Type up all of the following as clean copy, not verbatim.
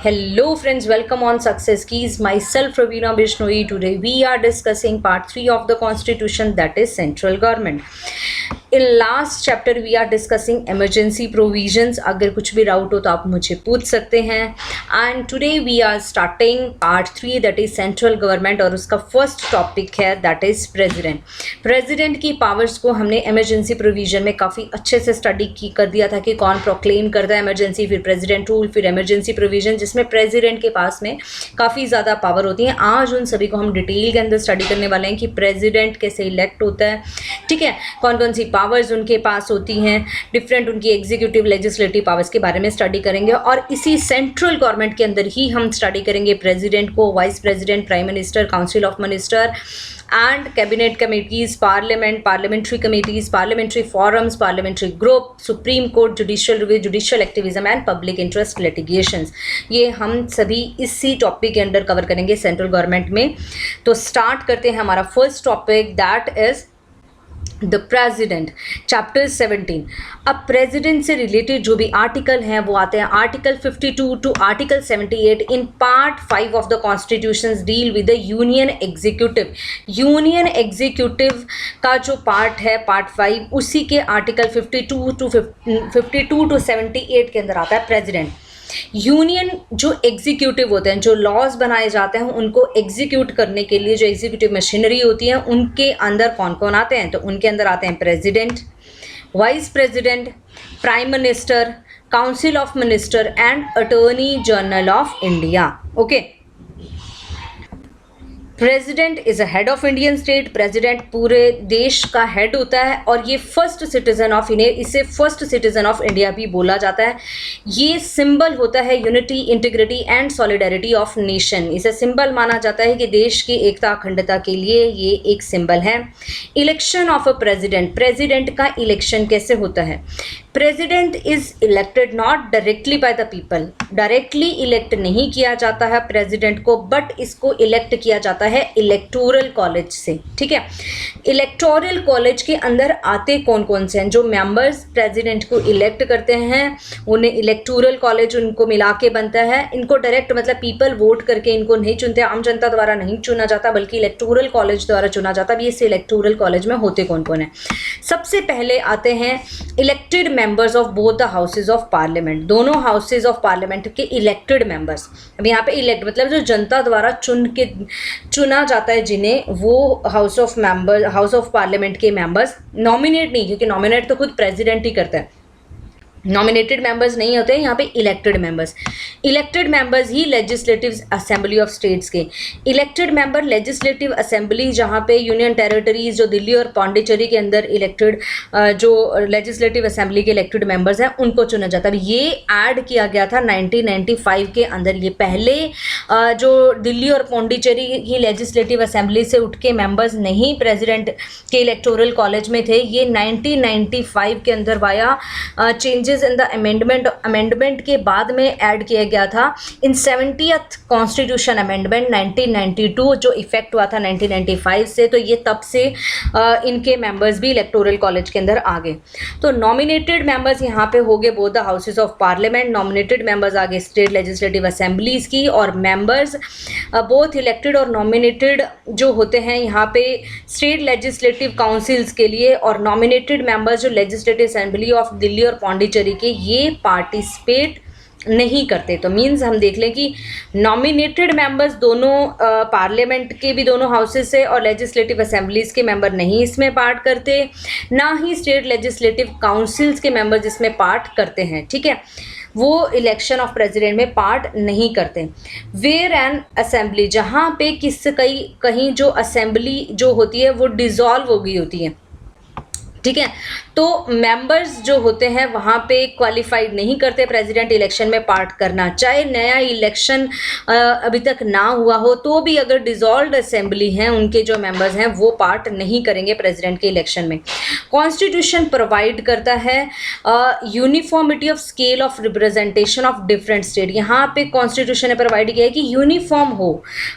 Hello friends, welcome on Success Keys. Myself Ravina Bishnoi. Today we are discussing part 3 of the constitution, that is central government. In last chapter we are discussing emergency provisions. अगर कुछ भी doubt हो तो आप मुझे पूछ सकते हैं. And today we are starting part 3, that is central government, और उसका फर्स्ट टॉपिक है that is president. President की पावर्स को हमने emergency provision में काफ़ी अच्छे से स्टडी कर दिया था कि कौन प्रोक्लेम करता है emergency, फिर president रूल, फिर emergency provision, जिसमें प्रेसिडेंट के पास में काफ़ी ज़्यादा पावर होती है. आज उन सभी को हम डिटेल के अंदर स्टडी करने वाले हैं कि प्रेसिडेंट कैसे इलेक्ट होता है, ठीक है, कौन कौन सी पावर्स उनके पास होती हैं, डिफरेंट उनकी एग्जीक्यूटिव लेजिस्लेटिव पावर्स के बारे में स्टडी करेंगे. और इसी सेंट्रल गवर्नमेंट के अंदर ही हम स्टडी करेंगे प्रेसिडेंट को, vice president, prime minister, council of minister and cabinet committees, parliament, parliamentary committees, parliamentary forums, parliamentary group, supreme court, judicial review, judicial activism and public interest litigations. ये हम सभी इसी topic के अंडर कवर करेंगे central government में. तो start करते हैं हमारा first topic, that is the president, chapter 17. अब प्रेजिडेंट से रिलेटेड जो भी आर्टिकल हैं वो आते हैं article 52 to article 78. In part 5 of the constitution deal with the union executive. Union executive का जो पार्ट है पार्ट 5, उसी के आर्टिकल 52 टू 78 के अंदर आता है प्रेजिडेंट. यूनियन जो एग्जीक्यूटिव होते हैं, जो लॉज बनाए जाते हैं, उनको एग्जीक्यूट करने के लिए जो एग्जीक्यूटिव मशीनरी होती है, उनके अंदर कौन कौन आते हैं? तो उनके अंदर आते हैं president, vice president, prime minister, council of minister and attorney general of India. Okay, president is a head of Indian state. President पूरे देश का हेड होता है और ये फर्स्ट सिटीजन ऑफ इंडिया, इसे फर्स्ट सिटीजन ऑफ इंडिया भी बोला जाता है. ये सिंबल होता है unity, integrity and solidarity of nation. इसे सिंबल माना जाता है कि देश की एकता अखंडता के लिए ये एक सिंबल है. Election of a president, president का इलेक्शन कैसे होता है? President is elected not directly by the people. Directly elect नहीं किया जाता है प्रेसिडेंट को, बट इसको इलेक्ट किया जाता है इलेक्टोरल कॉलेज से. ठीक है, इलेक्टोरल कॉलेज के अंदर आते कौन कौन से हैं? जो मेंबर्स प्रेसिडेंट को इलेक्ट करते हैं उन्हें इलेक्टोरल कॉलेज उनको मिला के बनता है. इनको डायरेक्ट मतलब पीपल वोट करके इनको नहीं चुनते, आम जनता द्वारा नहीं चुना जाता, बल्कि इलेक्टोरल कॉलेज द्वारा चुना जाता. अब इस इलेक्टोरल कॉलेज में होते कौन कौन है? सबसे पहले आते हैं elected members of both the houses of parliament. दोनों हाउसेज ऑफ पार्लियामेंट के इलेक्टेड मेंबर्स. अब यहाँ पे इलेक्ट मतलब जो जनता द्वारा चुना जाता है जिन्हें, वो हाउस ऑफ पार्लियामेंट के मेंबर्स. नॉमिनेट नहीं, क्योंकि नॉमिनेट तो खुद प्रेसिडेंट ही करता है, नॉमिनेटेड मेंबर्स नहीं होते हैं यहाँ पे, elected members. Elected members he legislative assembly of states के. इलेक्टेड मेंबर लेजिस्लेटिव असेंबली, जहाँ पे यूनियन टेरिटरीज जो दिल्ली और पौंडीचेरी के अंदर इलेक्टेड जो लेजिस्लेटिव असेंबली के इलेक्टेड मेंबर्स हैं उनको चुना जाता है. ये ऐड किया गया था 1995 के अंदर. ये पहले जो दिल्ली और पौंडीचेरी की लेजिस्लेटिव असेंबली से उठ के मेंबर्स नहीं प्रेसिडेंट के इलेक्टोरल कॉलेज में थे, ये 1995 के अंदर via changes in the amendment के बाद में ऐड किया गया था. इन 70th कॉन्स्टिट्यूशन अमेंडमेंट 1992 जो इफेक्ट हुआ था 1995 से, तो ये तब से इनके मेंबर्स भी इलेक्टोरल कॉलेज के अंदर आ गए. तो नॉमिनेटेड मेंबर्स यहाँ पे हो गए both the houses of parliament. Nominated members आ गए स्टेट लेजिस्लेटिव असेंबलीज की, और मेंबर्स बोथ इलेक्टेड और नॉमिनेटेड जो होते हैं यहाँ पे स्टेट लेजिस्लेटिव काउंसिल्स के लिए, और नॉमिनेटेड मेंबर्स जो लेजिस्लेटिव असेंबली ऑफ दिल्ली और पौंडीचेरी के, ये पार्टिसिपेट नहीं करते. तो मीन्स हम देख लें कि नॉमिनेटेड मेंबर्स दोनों पार्लियामेंट के भी दोनों हाउसेस से और लेजिस्लेटिव असेंबलीज के मेंबर नहीं इसमें पार्ट करते, ना ही स्टेट लेजिस्लेटिव काउंसिल्स के मेंबर्स इसमें पार्ट करते हैं. ठीक है, वो इलेक्शन ऑफ प्रेसिडेंट में पार्ट नहीं करते. वेयर एंड असेंबली, जहाँ पे कहीं जो असेंबली जो होती है वो डिसॉल्व हो गई होती है. ठीक है, तो मेंबर्स जो होते हैं वहाँ पे क्वालिफाइड नहीं करते प्रेसिडेंट इलेक्शन में पार्ट करना. चाहे नया इलेक्शन अभी तक ना हुआ हो तो भी अगर डिसॉल्व्ड असेंबली हैं उनके जो मेंबर्स हैं वो पार्ट नहीं करेंगे प्रेसिडेंट के इलेक्शन में. कॉन्स्टिट्यूशन प्रोवाइड करता है uniformity of scale of representation of different state. यहाँ पे कॉन्स्टिट्यूशन ने प्रोवाइड किया है कि यूनिफॉर्म हो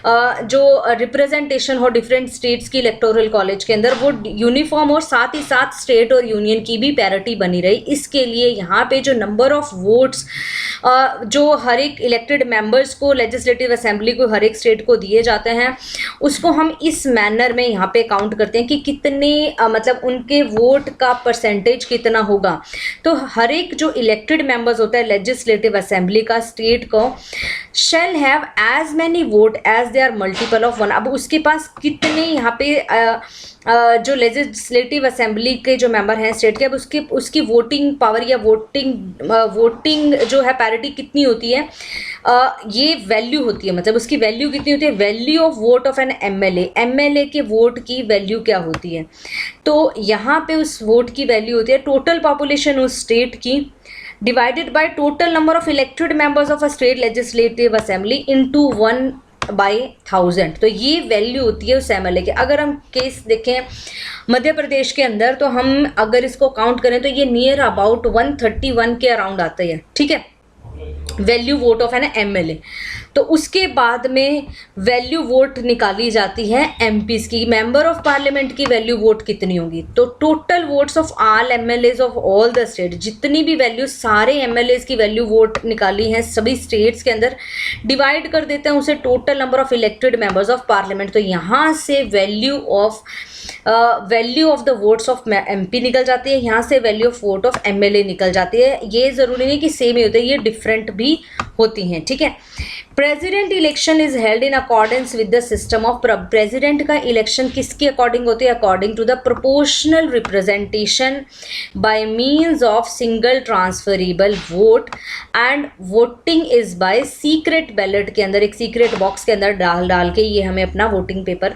जो रिप्रेजेंटेशन हो डिफरेंट स्टेट्स की इलेक्टोरल कॉलेज के अंदर, वो यूनिफॉर्म हो, साथ ही साथ स्टेट और यूनियन की भी पैरिटी बनी रही। इसके लिए यहाँ पे जो नंबर ऑफ वोट्स जो हर एक इलेक्टेड मेंबर्स को लेजिस्लेटिव असेंबली को हर एक स्टेट को दिए जाते हैं, उसको हम इस मैनर में यहाँ पे काउंट करते हैं कि कितने मतलब उनके वोट का परसेंटेज कितना होगा। तो हर एक जो इलेक्टेड मेंबर्स होता है लेजिस्लेटिव असेंबली का स्टेट को, shall have as many vote as they are multiple of one. अब उसके पास कितने यहाँ पे जो लेजिस्लेटिव असेंबली के जो मेंबर हैं स्टेट के, अब उसकी वोटिंग पावर या वोटिंग जो है पैरिटी कितनी होती है, ये वैल्यू होती है। मतलब उसकी वैल्यू कितनी होती है, value of vote of N MLA के वोट की वैल्यू क्या होती है। तो यहाँ पे उस वोट की वैल्यू होती है टोटल पॉपुलेशन उस स्टेट की divided by total number of elected members of a state legislative assembly into 1/1000। तो ये वैल्यू होती है उस एमएलए के। अगर हम केस देखें मध्य प्रदेश के अंदर, तो हम अगर इसको काउंट करें तो ये नियर अबाउट 131 के अराउंड आते हैं, ठीक है, value vote of N MLA. तो उसके बाद में वैल्यू वोट निकाली जाती है एमपीज की, मेंबर ऑफ पार्लियामेंट की वैल्यू वोट कितनी होगी। तो total votes of all MLAs of all the state, जितनी भी वैल्यू सारे एमएलएज की वैल्यू वोट निकाली हैं सभी स्टेट्स के अंदर, डिवाइड कर देते हैं उसे total number of elected members of parliament. तो यहाँ से value of the votes of MP निकल जाती है, यहाँ से value of vote of MLA निकल जाती है। ये ज़रूरी नहीं कि सेम ही होते हैं, ये डिफरेंट भी होती हैं, ठीक है। President election is held in accordance with the system of president का इलेक्शन किसके अकॉर्डिंग होती है, according to the proportional representation by means of single transferable vote and voting is by secret ballot के अंदर, एक सीक्रेट बॉक्स के अंदर डाल के ये हमें अपना वोटिंग पेपर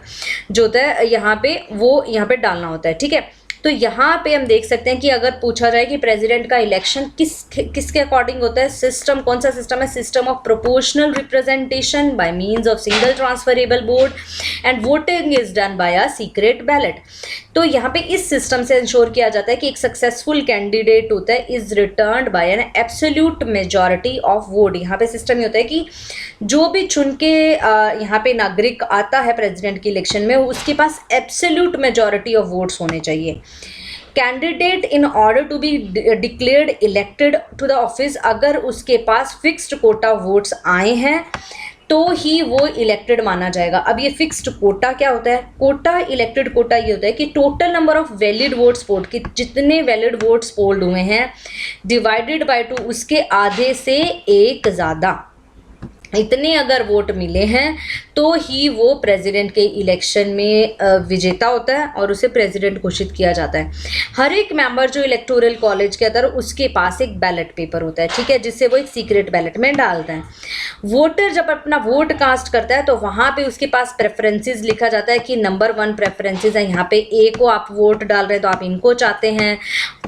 जो होता है यहाँ पे डालना होता है, ठीक है। तो यहाँ पे हम देख सकते हैं कि अगर पूछा जाए कि प्रेसिडेंट का इलेक्शन किसके अकॉर्डिंग होता है, सिस्टम कौन सा सिस्टम है, system of proportional representation by means of single transferable vote and voting is done by a secret ballot. तो यहाँ पे इस सिस्टम से इंश्योर किया जाता है कि एक सक्सेसफुल कैंडिडेट होता है is returned by an absolute majority of vote. यहाँ पे सिस्टम ये होता है कि जो भी चुन के यहाँ पे नागरिक आता है प्रेसिडेंट की इलेक्शन में, उसके पास एब्सोल्यूट मेजॉरिटी ऑफ वोट्स होने चाहिए। Candidate in order to be declared elected to the office, अगर उसके पास फिक्स्ड कोटा वोट्स आए हैं तो ही वो इलेक्टेड माना जाएगा। अब ये फिक्स्ड कोटा क्या होता है, कोटा इलेक्टेड कोटा ये होता है कि total number of valid votes polled, कि जितने वैलिड वोट्स पोल्ड हुए हैं डिवाइडेड बाय 2, उसके आधे से एक ज़्यादा, इतने अगर वोट मिले हैं तो ही वो प्रेसिडेंट के इलेक्शन में विजेता होता है और उसे प्रेसिडेंट घोषित किया जाता है। हर एक मेंबर जो इलेक्टोरल कॉलेज के अंदर, उसके पास एक बैलेट पेपर होता है, ठीक है, जिससे वो एक सीक्रेट बैलेट में डालता है। वोटर जब अपना वोट कास्ट करता है तो वहाँ पे उसके पास प्रेफरेंसेस लिखा जाता है कि नंबर 1 प्रेफरेंसेस है, यहाँ पे ए को आप वोट डाल रहे हैं तो आप इनको चाहते हैं।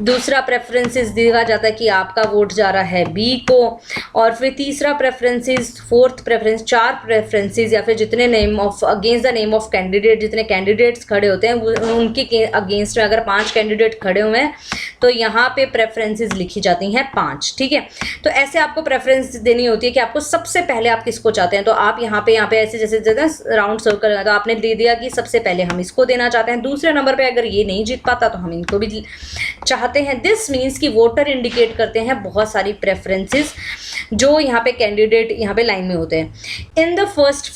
दूसरा प्रेफरेंसेस दिया जाता है कि आपका वोट जा रहा है बी को, और फिर तीसरा प्रेफरेंसेस, फोर्थ प्रेफरेंस, 4 प्रेफरेंसेस या फिर जितने name of against the name of candidate, जितने कैंडिडेट्स खड़े होते हैं उनके अगेंस्ट में अगर 5 कैंडिडेट खड़े हुए हैं तो यहाँ पे प्रेफरेंसेस लिखी जाती हैं 5, ठीक है। तो ऐसे आपको प्रेफरेंस देनी होती है कि आपको सबसे पहले आप किसको चाहते हैं। तो आप यहाँ पे ऐसे जैसे राउंड सर्कल है तो आपने दे दिया कि सबसे पहले हम इसको देना चाहते हैं, दूसरे नंबर पे अगर ये नहीं जीत पाता तो हम इनको भी चाहते हैं। दिस मीन्स कि वोटर इंडिकेट करते हैं बहुत सारी प्रेफरेंसेस जो यहाँ पे कैंडिडेट यहाँ पे लाइन में होते हैं। इन द फर्स्ट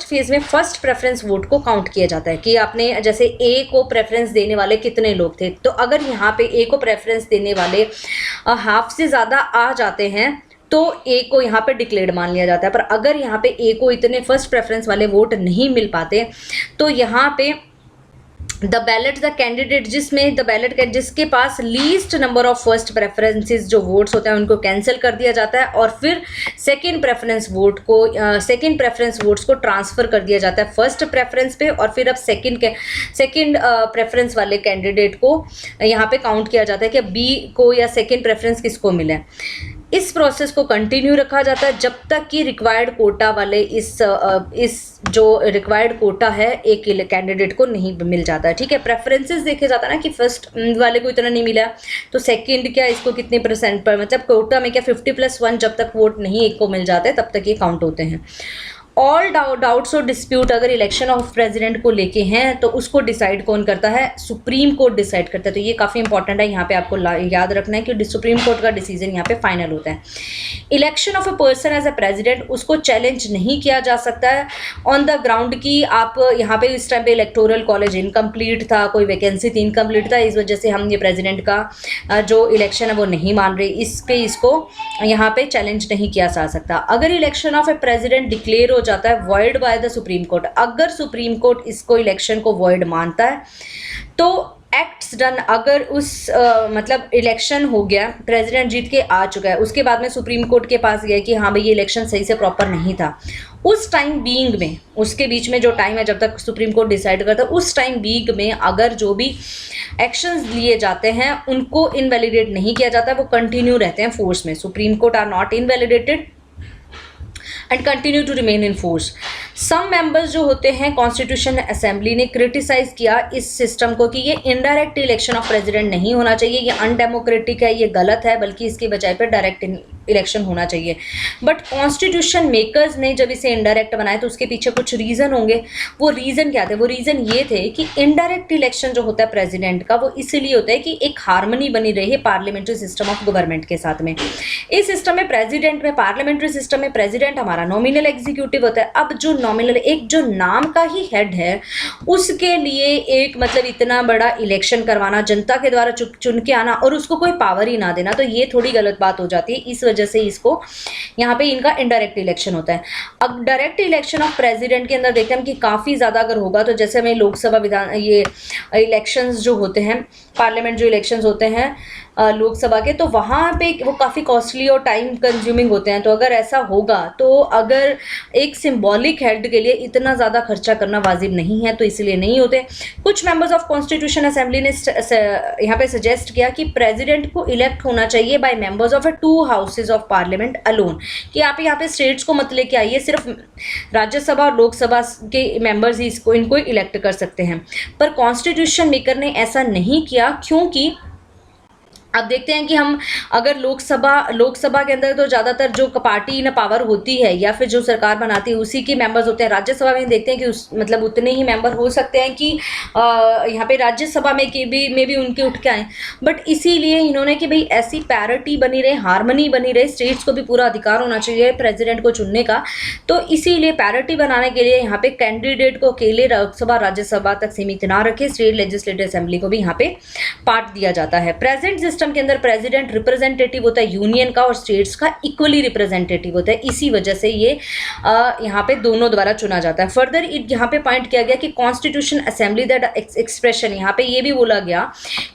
फेज में फर्स्ट प्रेफरेंस वोट को काउंट किया जाता है कि आपने जैसे ए को प्रेफरेंस देने वाले कितने लोग थे, तो अगर यहाँ पे ए को प्रेफरेंस देने वाले हाफ से ज़्यादा आ जाते हैं तो ए को यहाँ पे डिक्लेयर्ड मान लिया जाता है। पर अगर यहाँ पे ए को इतने फर्स्ट प्रेफरेंस वाले वोट नहीं मिल पाते तो यहाँ पे द बैलेट द कैंडिडेट जिसके पास least number of first preferences जो वोट्स होते हैं उनको कैंसिल कर दिया जाता है और फिर सेकंड प्रेफरेंस वोट्स को ट्रांसफ़र कर दिया जाता है फर्स्ट प्रेफरेंस पे, और फिर अब सेकंड प्रेफरेंस वाले कैंडिडेट को यहाँ पे काउंट किया जाता है कि बी को या सेकंड प्रेफरेंस किसको मिला है। इस प्रोसेस को कंटिन्यू रखा जाता है जब तक कि रिक्वायर्ड कोटा वाले इस जो रिक्वायर्ड कोटा है एक कैंडिडेट को नहीं मिल जाता है, ठीक है। प्रेफरेंसेस देखे जाता है ना कि फर्स्ट वाले को इतना नहीं मिला तो सेकंड क्या इसको कितने परसेंट पर, मतलब कोटा में क्या 50+1 जब तक वोट नहीं एक को मिल जाता है तब तक ये काउंट होते हैं। ऑल डाउट्स और डिस्प्यूट अगर इलेक्शन ऑफ प्रेसिडेंट को लेके हैं तो उसको डिसाइड कौन करता है, सुप्रीम कोर्ट डिसाइड करता है। तो ये काफ़ी इंपॉर्टेंट है, यहाँ पे आपको याद रखना है कि सुप्रीम कोर्ट का डिसीजन यहाँ पे फाइनल होता है। Election of a person as a president, उसको चैलेंज नहीं किया जा सकता है ऑन द ग्राउंड की आप यहाँ पे इस टाइम पे इलेक्टोरल कॉलेज इनकम्प्लीट था, कोई वैकेंसी थी इनकम्प्लीट था, इस वजह से हम ये प्रेसिडेंट का जो इलेक्शन है वो नहीं मान रहे, इस पे इसको यहाँ पे चैलेंज नहीं किया जा सकता। अगर election of A president declare हो जाता है void by the supreme court, अगर सुप्रीम कोर्ट इसको इलेक्शन को वॉइड मानता है तो एक्ट्स डन, अगर उस मतलब इलेक्शन हो गया, प्रेसिडेंट जीत के आ चुका है, उसके बाद में सुप्रीम कोर्ट के पास गया कि हाँ भाई ये इलेक्शन सही से प्रॉपर नहीं था, उस टाइम बीइंग में, उसके बीच में जो टाइम है जब तक सुप्रीम कोर्ट डिसाइड करता है, उस टाइम बीइंग में अगर जो भी एक्शंस लिए जाते हैं उनको इनवैलिडेट नहीं किया जाता, वो कंटिन्यू रहते हैं फोर्स में। Supreme court are not invalidated and continue to remain in force. Some members जो होते हैं कॉन्स्टिट्यूशन असेंबली ने क्रिटिसाइज किया इस सिस्टम को कि ये इनडायरेक्ट इलेक्शन ऑफ प्रेसिडेंट नहीं होना चाहिए, ये अनडेमोक्रेटिक है, ये गलत है, बल्कि इसके बजाय पर डायरेक्ट इलेक्शन होना चाहिए। बट कॉन्स्टिट्यूशन मेकर्स ने जब इसे इनडायरेक्ट बनाया तो उसके पीछे कुछ रीज़न होंगे। वो रीज़न क्या थे? वो रीज़न ये थे कि इनडायरेक्ट इलेक्शन जो होता है प्रेसिडेंट का वो इसलिए होता है कि एक हार्मनी बनी रही है पार्लियामेंट्री सिस्टम ऑफ गवर्नमेंट के साथ में। इस सिस्टम में प्रेसिडेंट में, पार्लियामेंट्री सिस्टम में प्रेसिडेंट हमारा नॉमिनल एग्जीक्यूटिव होता है। अब जो नॉमिनल एक जो नाम का ही हेड है उसके लिए एक मतलब इतना बड़ा इलेक्शन करवाना, जनता के द्वारा चुन के आना और उसको कोई पावर ही ना देना, तो ये थोड़ी गलत बात हो जाती है। इस वजह से इसको यहाँ पे इनका इनडायरेक्ट इलेक्शन होता है। अब डायरेक्ट इलेक्शन ऑफ प्रेसिडेंट के अंदर देखते हैं हम कि काफ़ी ज़्यादा अगर होगा तो जैसे हमें लोकसभा विधान ये इलेक्शंस जो होते हैं, पार्लियामेंट जो इलेक्शंस होते हैं लोकसभा के, तो वहाँ पे वो काफ़ी कॉस्टली और टाइम कंज्यूमिंग होते हैं। तो अगर ऐसा होगा तो अगर एक सिंबॉलिक हेड के लिए इतना ज़्यादा खर्चा करना वाजिब नहीं है, तो इसलिए नहीं होते। कुछ मेंबर्स ऑफ कॉन्स्टिट्यूशन असेंबली ने यहाँ पे सजेस्ट किया कि प्रेसिडेंट को इलेक्ट होना चाहिए by members of 2 houses of parliament alone, कि आप यहाँ पे स्टेट्स को मत लेके आइए, सिर्फ राज्यसभा और लोकसभा के मेंबर्स ही इनको इलेक्ट कर सकते हैं। पर कॉन्स्टिट्यूशन मेकर ने ऐसा नहीं किया, क्योंकि अब देखते हैं कि हम अगर लोकसभा के अंदर तो ज़्यादातर जो पार्टी इन पावर होती है या फिर जो सरकार बनाती है उसी के मेंबर्स होते हैं। राज्यसभा में देखते हैं कि मतलब उतने ही मेंबर हो सकते हैं कि यहाँ पे राज्यसभा में भी उनके उठ के आए। बट इसीलिए इन्होंने कि भाई ऐसी पैरिटी बनी रहे, हार्मनी बनी रहे, स्टेट्स को भी पूरा अधिकार होना चाहिए प्रेसिडेंट को चुनने का, तो इसीलिए पैरिटी बनाने के लिए यहाँ पे कैंडिडेट को अकेले लोकसभा राज्यसभा तक सीमित ना रखे, स्टेट लेजिस्लेटिव असेंबली को भी यहाँ पे पार्ट दिया जाता है। प्रेजेंट सिस्टम के अंदर प्रेसिडेंट रिप्रेजेंटेटिव होता है यूनियन का और स्टेट्स का इक्वली रिप्रेजेंटेटिव होता है, इसी वजह से ये यहाँ पे दोनों द्वारा चुना जाता है। फर्दर यहाँ पे पॉइंट किया गया कि कॉन्स्टिट्यूशन असेंबली दैट एक्सप्रेशन, यहाँ पे ये भी बोला गया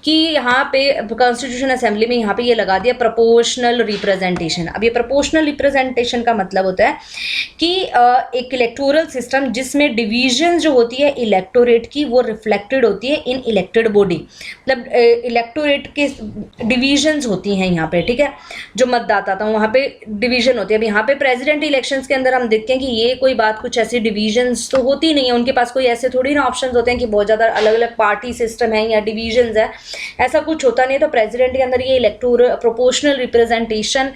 कि यहाँ पे कॉन्स्टिट्यूशन असेंबली में यहाँ पे ये लगा दिया प्रोपोर्शनल रिप्रेजेंटेशन। अब ये प्रोपोर्शनल रिप्रेजेंटेशन का मतलब होता है कि एक इलेक्टोरल सिस्टम जिसमें डिवीजन जो होती है इलेक्टोरेट की वो रिफ्लेक्टेड होती है इन इलेक्टेड बॉडी, मतलब इलेक्टोरेट के डिवीजन्स होती हैं यहाँ पे, ठीक है, जो मतदाता था वहाँ पे डिवीजन होती है। अब यहाँ पे प्रेसिडेंट इलेक्शंस के अंदर हम देखते हैं कि ये कोई बात कुछ ऐसी डिवीजन्स तो होती नहीं है, उनके पास कोई ऐसे थोड़ी ना ऑप्शंस होते हैं कि बहुत ज़्यादा अलग अलग पार्टी सिस्टम है या डिवीजन्स है, ऐसा कुछ होता नहीं है। तो प्रेसिडेंट के अंदर ये इलेक्टोरल प्रोपोर्शनल रिप्रेजेंटेशन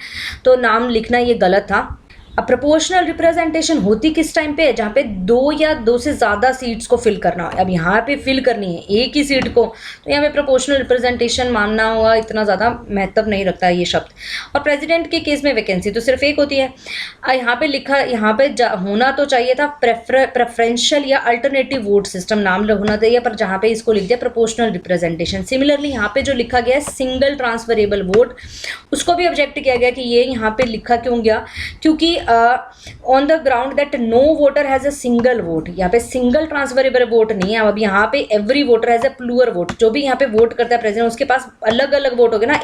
तो नाम लिखना ये गलत था। अब प्रोपोर्शनल रिप्रेजेंटेशन होती किस टाइम पे है? जहाँ पे 2 या 2 से ज़्यादा सीट्स को फिल करना है। अब यहाँ पे फिल करनी है एक ही सीट को, तो यहाँ पे प्रोपोर्शनल रिप्रेजेंटेशन मानना हुआ इतना ज़्यादा महत्व नहीं रखता है ये शब्द। और प्रेसिडेंट के केस में वैकेंसी तो सिर्फ एक होती है। यहाँ पे लिखा, यहाँ पे होना तो चाहिए था प्रेफरेंशियल या अल्टरनेटिव वोट सिस्टम नाम होना चाहिए, पर जहाँ पे इसको लिख दिया प्रोपोर्शनल रिप्रेजेंटेशन। सिमिलरली यहाँ पे जो लिखा गया है सिंगल ट्रांसफरेबल वोट, उसको भी ऑब्जेक्ट किया गया कि ये यहाँ पे लिखा क्यों गया, क्योंकि on the ground that no voter has a single vote, यहाँ पे सिंगल ट्रांसफरेबल वोट नहीं है। अब यहाँ पे every voter has a plural vote, जो भी यहाँ पे वोट करता है प्रेसिडेंट उसके पास अलग अलग वोट हो गया ना,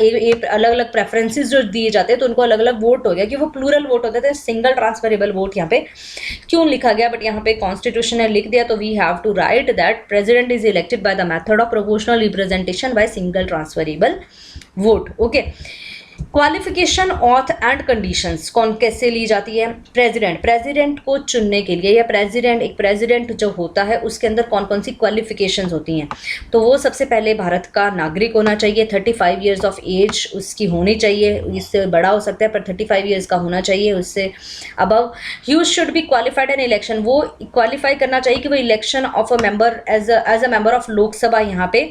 अलग अलग प्रेफरेंसेस जो दिए जाते हैं तो उनको अलग अलग वोट हो गया कि वो प्लूरल वोट होते थे। सिंगल ट्रांसफरेबल वोट यहाँ पे क्यों लिखा गया, बट यहाँ पे कॉन्स्टिट्यूशन ने लिख दिया, तो we have to write that president is elected by the method of proportional representation by single transferable vote. Okay, qualification oath and conditions कौन कैसे ली जाती है? प्रेसिडेंट को चुनने के लिए, या एक प्रेसिडेंट जो होता है उसके अंदर कौन कौन सी क्वालिफिकेशंस होती हैं? तो वो सबसे पहले भारत का नागरिक होना चाहिए, 35 ईयर्स ऑफ एज उसकी होनी चाहिए, इससे बड़ा हो सकता है पर 35 ईयर्स का होना चाहिए, उससे above. He should be qualified in election, वो क्वालिफाई करना चाहिए कि वो election of a member as a member of Lok Sabha यहाँ पे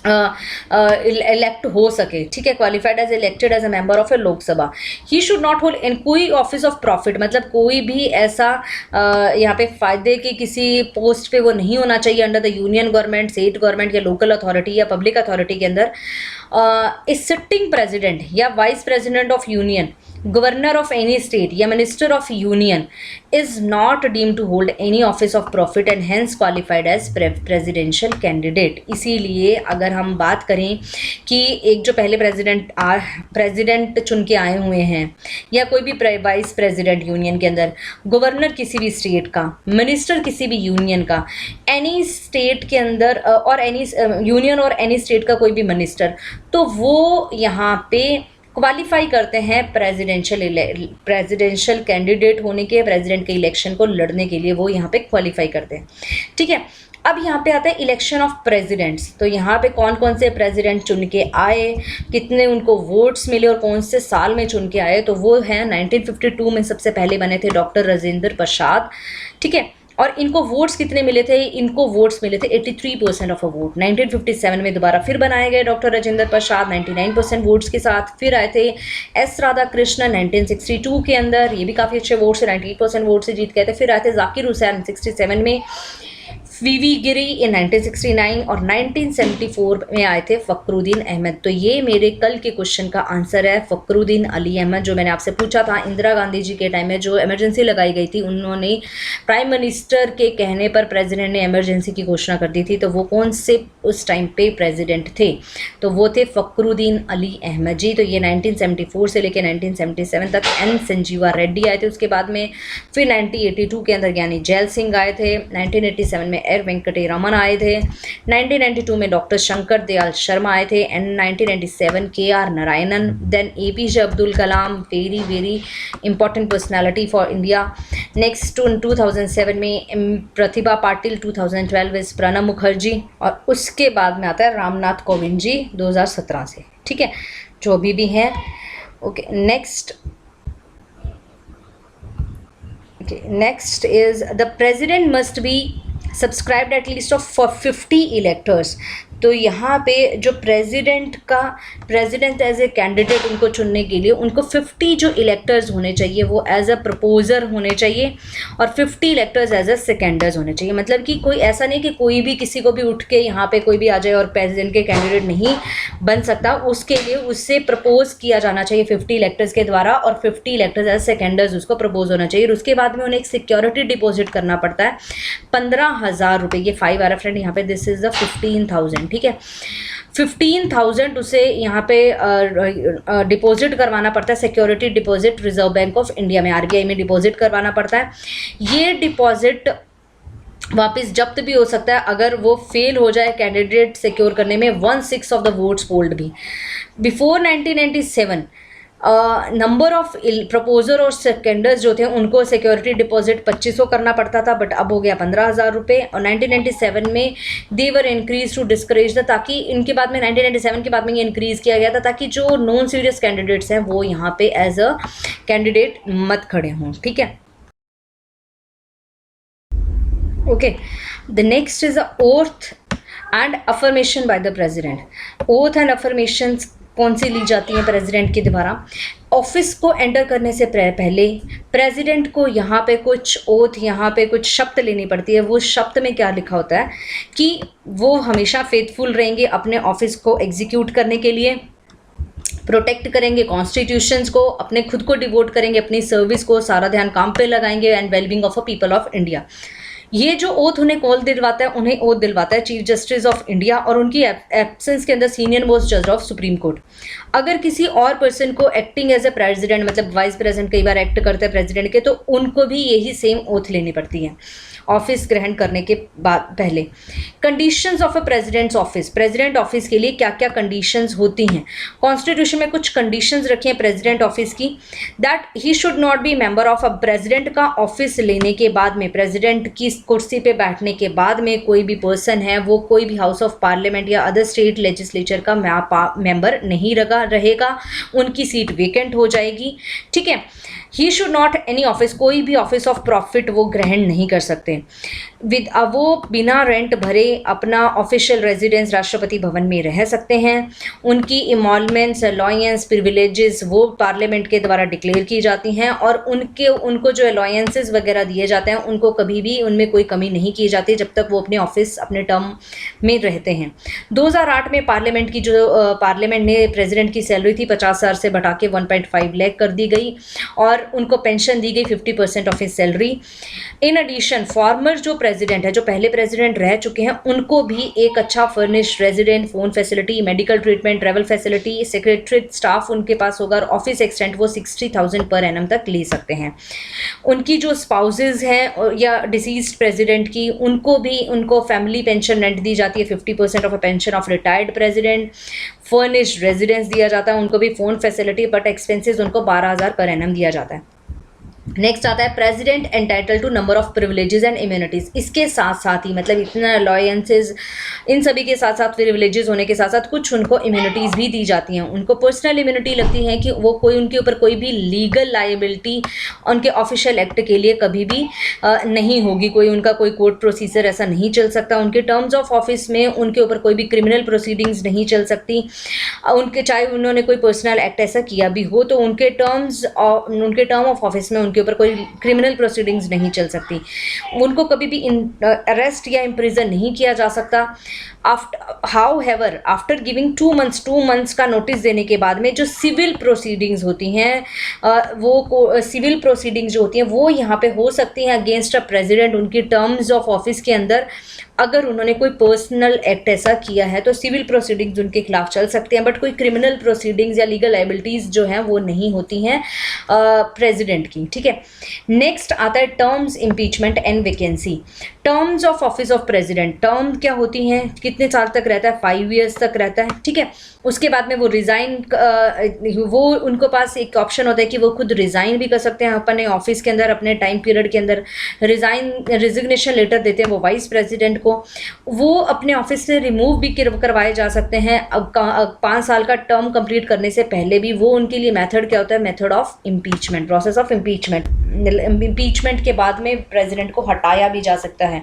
इलेक्ट हो सके, ठीक है, qualified as elected as a member of a Lok Sabha. He should not hold in कोई ऑफिस ऑफ प्रॉफिट, मतलब कोई भी ऐसा यहाँ पे फायदे की किसी पोस्ट पे वो नहीं होना चाहिए under the union government, state government या लोकल अथॉरिटी या पब्लिक अथॉरिटी के अंदर। ए सिटिंग प्रेसिडेंट या vice president of union, governor of any state या minister of union is not deemed to hold any office of profit and hence qualified as presidential candidate. इसीलिए अगर हम बात करें कि एक जो पहले प्रेसिडेंट चुन के आए हुए हैं, या कोई भी वाइस प्रेसिडेंट यूनियन के अंदर, गवर्नर किसी भी स्टेट का, मिनिस्टर किसी भी यूनियन का, एनी स्टेट के अंदर और एनी यूनियन और एनी स्टेट का कोई भी मिनिस्टर, तो वो यहाँ पे क्वालिफाई करते हैं प्रेसिडेंशियल कैंडिडेट होने के, प्रेसिडेंट के इलेक्शन को लड़ने के लिए वो यहाँ पे क्वालिफाई करते हैं, ठीक है। अब यहाँ पे आता है इलेक्शन ऑफ प्रेसिडेंट्स, तो यहाँ पे कौन कौन से प्रेसिडेंट चुन के आए, कितने उनको वोट्स मिले और कौन से साल में चुन के आए, तो वो है 1952 में सबसे पहले बने थे डॉक्टर राजेंद्र प्रसाद, ठीक है। और इनको वोट्स कितने मिले थे? इनको वोट्स मिले थे 83% ऑफ अ वोट। 1957 में दोबारा फिर बनाए गए डॉक्टर राजेंद्र प्रसाद 99% वोट्स के साथ। फिर आए थे एस राधा कृष्णन 1962 के अंदर, ये भी काफ़ी अच्छे वोट से 98% वोट से जीत गए थे। फिर आए थे जाकिर हुसैन 67 में, वीवी गिरी इन 1969 और 1974 में आए थे फखरुद्दीन अहमद। तो ये मेरे कल के क्वेश्चन का आंसर है, फखरुद्दीन अली अहमद, जो मैंने आपसे पूछा था इंदिरा गांधी जी के टाइम में जो इमरजेंसी लगाई गई थी, उन्होंने प्राइम मिनिस्टर के कहने पर प्रेसिडेंट ने इमरजेंसी की घोषणा कर दी थी, तो वो कौन से उस टाइम पे प्रेसिडेंट थे? तो वो थे फखरुद्दीन अली अहमद जी। तो ये 1974 से लेकर 1977 तक एन संजीवा रेड्डी आए थे उसके बाद में। फिर 1982 के अंदर ज्ञानी जैल सिंह आए थे, 1987 में एयर वेंकटे रमन आए थे, 1992 में डॉक्टर शंकर दयाल शर्मा आए थे, and 1997 KR Narayanan, then APJ Abdul Kalam, very very important personality for India. Next 2007 में प्रतिभा पाटिल, 2012 इज प्रणब मुखर्जी, और उसके बाद में आता है रामनाथ कोविंद जी 2017 से, ठीक है, जो अभी भी हैं। Okay, next is the president must be subscribed at least of for 50 electors। तो यहाँ पे जो प्रेसिडेंट एज ए कैंडिडेट उनको चुनने के लिए उनको 50 जो इलेक्टर्स होने चाहिए वो एज अ प्रपोजर होने चाहिए, और 50 इलेक्टर्स एज अ सेकेंडर्स होने चाहिए। मतलब कि कोई ऐसा नहीं कि कोई भी किसी को भी उठ के यहाँ पे कोई भी आ जाए और प्रेसिडेंट के कैंडिडेट नहीं बन सकता, उसके लिए उससे प्रपोज किया जाना चाहिए 50 इलेक्टर्स के द्वारा, और 50 इलेक्टर्स एज सेकेंडर्स उसको प्रपोज होना चाहिए। और उसके बाद में उन्हें एक सिक्योरिटी डिपॉजिट करना पड़ता है 15,000 रुपये। ये 5 आ रहा फ्रेंड यहाँ पे, दिस इज द 15,000, ठीक है, 15,000 उसे यहाँ पे डिपॉजिट करवाना पड़ता है, security deposit reserve bank of India में, RBI में डिपॉजिट करवाना पड़ता है। ये डिपॉजिट वापस जब्त भी हो सकता है अगर वो फेल हो जाए कैंडिडेट सिक्योर करने में 1/6 ऑफ द वोट्स पोल्ड भी। बिफोर 1997 नंबर ऑफ प्रपोजर और सेकेंडर्स जो थे उनको सिक्योरिटी डिपॉजिट 2500 करना पड़ता था, बट अब हो गया 15,000 रुपये। और 1997 में देवर इंक्रीज टू डिस्करेज द, ताकि इनके बाद में 1997 के बाद में ये इंक्रीज किया गया था ताकि जो नॉन सीरियस कैंडिडेट्स हैं वो यहाँ पे एज अ कैंडिडेट मत खड़े हों, ठीक है। Okay, the next is a oath and affirmation bye the president. Oath and affirmation कौन सी ली जाती हैं प्रेसिडेंट के द्वारा? ऑफिस को एंटर करने से पहले प्रेसिडेंट को यहाँ पे कुछ ओथ, यहाँ पे कुछ शब्द लेनी पड़ती है। वो शब्द में क्या लिखा होता है कि वो हमेशा फेथफुल रहेंगे अपने ऑफिस को एग्जीक्यूट करने के लिए, प्रोटेक्ट करेंगे कॉन्स्टिट्यूशंस को, अपने खुद को डिवोट करेंगे अपनी सर्विस को, सारा ध्यान काम पे लगाएंगे, and wellbeing of a people of India. ये जो ओथ उन्हें कौन दिलवाता है, उन्हें ओथ दिलवाता है चीफ जस्टिस ऑफ इंडिया और उनकी एब्सेंस के अंदर सीनियर मोस्ट जज ऑफ सुप्रीम कोर्ट। अगर किसी और पर्सन को एक्टिंग एज ए प्रेसिडेंट, मतलब वाइस प्रेसिडेंट कई बार एक्ट करते हैं प्रेसिडेंट के, तो उनको भी यही सेम ओथ लेनी पड़ती है ऑफिस ग्रहण करने के बाद पहले। Conditions of a president's office, president office के लिए क्या क्या कंडीशंस होती हैं। कॉन्स्टिट्यूशन में कुछ कंडीशंस रखी हैं प्रेसिडेंट ऑफिस की, that he should not be member of a, president का ऑफिस लेने के बाद में, प्रेसिडेंट की कुर्सी पे बैठने के बाद में कोई भी पर्सन है वो कोई भी हाउस ऑफ पार्लियामेंट या अदर स्टेट लेजिस्लेचर का मेंबर नहीं रहेगा, उनकी सीट वेकेंट हो जाएगी। ठीक है, ही शुड नॉट एनी ऑफिस, कोई भी ऑफिस ऑफ प्रॉफिट वो ग्रहण नहीं कर सकते। वो बिना रेंट भरे अपना ऑफिशियल रेजिडेंस राष्ट्रपति भवन में रह सकते हैं। उनकी इमॉलमेंट्स, अलॉयंस, प्रिविलेजेस वो पार्लियामेंट के द्वारा डिक्लेयर की जाती हैं और उनको जो अलॉयंसेस वगैरह दिए जाते हैं उनको कभी भी उनमें कोई कमी नहीं की जाती जब तक वो अपने ऑफिस अपने टर्म में रहते हैं। 2008 में पार्लियामेंट ने प्रेसिडेंट की सैलरी थी 50,000 से बढ़ा के 1.5 लाख कर दी गई और उनको पेंशन दी गई 50% of his salary. In addition former जो प्रेसिडेंट है, जो पहले प्रेसिडेंट रह चुके हैं, उनको भी एक अच्छा furnished resident, phone facility, medical treatment, travel facility, secretariat staff उनके पास होगा और ऑफिस एक्सटेंट वो 60,000 पर एनम तक ले सकते हैं। उनकी जो स्पाउसेज हैं या डिसीज्ड प्रेसिडेंट की, उनको फैमिली पेंशन रेंट दी जाती है 50% of a pension of retired president. Furnished residence दिया जाता है, उनको भी फोन फैसिलिटी, बट एक्सपेंसेस उनको 12,000 पर एनम दिया जाता है। नेक्स्ट आता है president entitle to number of privileges and immunities. इसके साथ साथ ही मतलब इतना अलॉयंसेज, इन सभी के साथ साथ प्रिविलेजेस होने के साथ साथ कुछ उनको इम्यूनिटीज़ भी दी जाती हैं। उनको पर्सनल इम्यूनिटी लगती है कि वो उनके ऊपर कोई भी लीगल लायबिलिटी उनके ऑफिशियल एक्ट के लिए कभी भी नहीं होगी, उनका कोई कोर्ट प्रोसीजर ऐसा नहीं चल सकता। उनके टर्म्स ऑफ ऑफिस में उनके ऊपर कोई भी क्रिमिनल प्रोसीडिंग्स नहीं चल सकती। चाहे उन्होंने कोई पर्सनल एक्ट ऐसा किया भी हो तो उनके टर्म ऑफ ऑफिस में उनके ऊपर कोई क्रिमिनल प्रोसीडिंग्स नहीं चल सकती। उनको कभी भी अरेस्ट या इम्प्रिजन नहीं किया जा सकता। आफ्टर गिविंग 2 मंथ्स का नोटिस देने के बाद में जो सिविल प्रोसीडिंग्स होती हैं, सिविल प्रोसीडिंग्स जो होती हैं वो यहाँ पे हो सकती हैं अगेंस्ट अ प्रेसिडेंट उनकी टर्म्स ऑफ ऑफिस के अंदर। अगर उन्होंने कोई पर्सनल एक्ट ऐसा किया है तो सिविल प्रोसीडिंग्स उनके खिलाफ चल सकते हैं, बट कोई क्रिमिनल प्रोसीडिंग्स या लीगल लायबिलिटीज़ जो हैं वो नहीं होती हैं प्रेसिडेंट की। ठीक है, नेक्स्ट आता है terms, impeachment and vacancy. Terms of office of president, term क्या होती हैं, कितने साल तक रहता है, 5 ईयर्स तक रहता है। ठीक है, उसके बाद में वो उनको पास एक ऑप्शन होता है कि वो खुद रिज़ाइन भी कर सकते हैं अपने ऑफिस के अंदर, अपने टाइम पीरियड के अंदर रिजिग्नेशन लेटर देते हैं वो वाइस प्रेसिडेंट को। वो अपने ऑफिस से रिमूव भी करवाए जा सकते हैं। अब 5 साल का टर्म कंप्लीट करने से पहले भी। वो उनके लिए मेथड क्या होता है, method of impeachment, process of impeachment के बाद में प्रेसिडेंट को हटाया भी जा सकता है।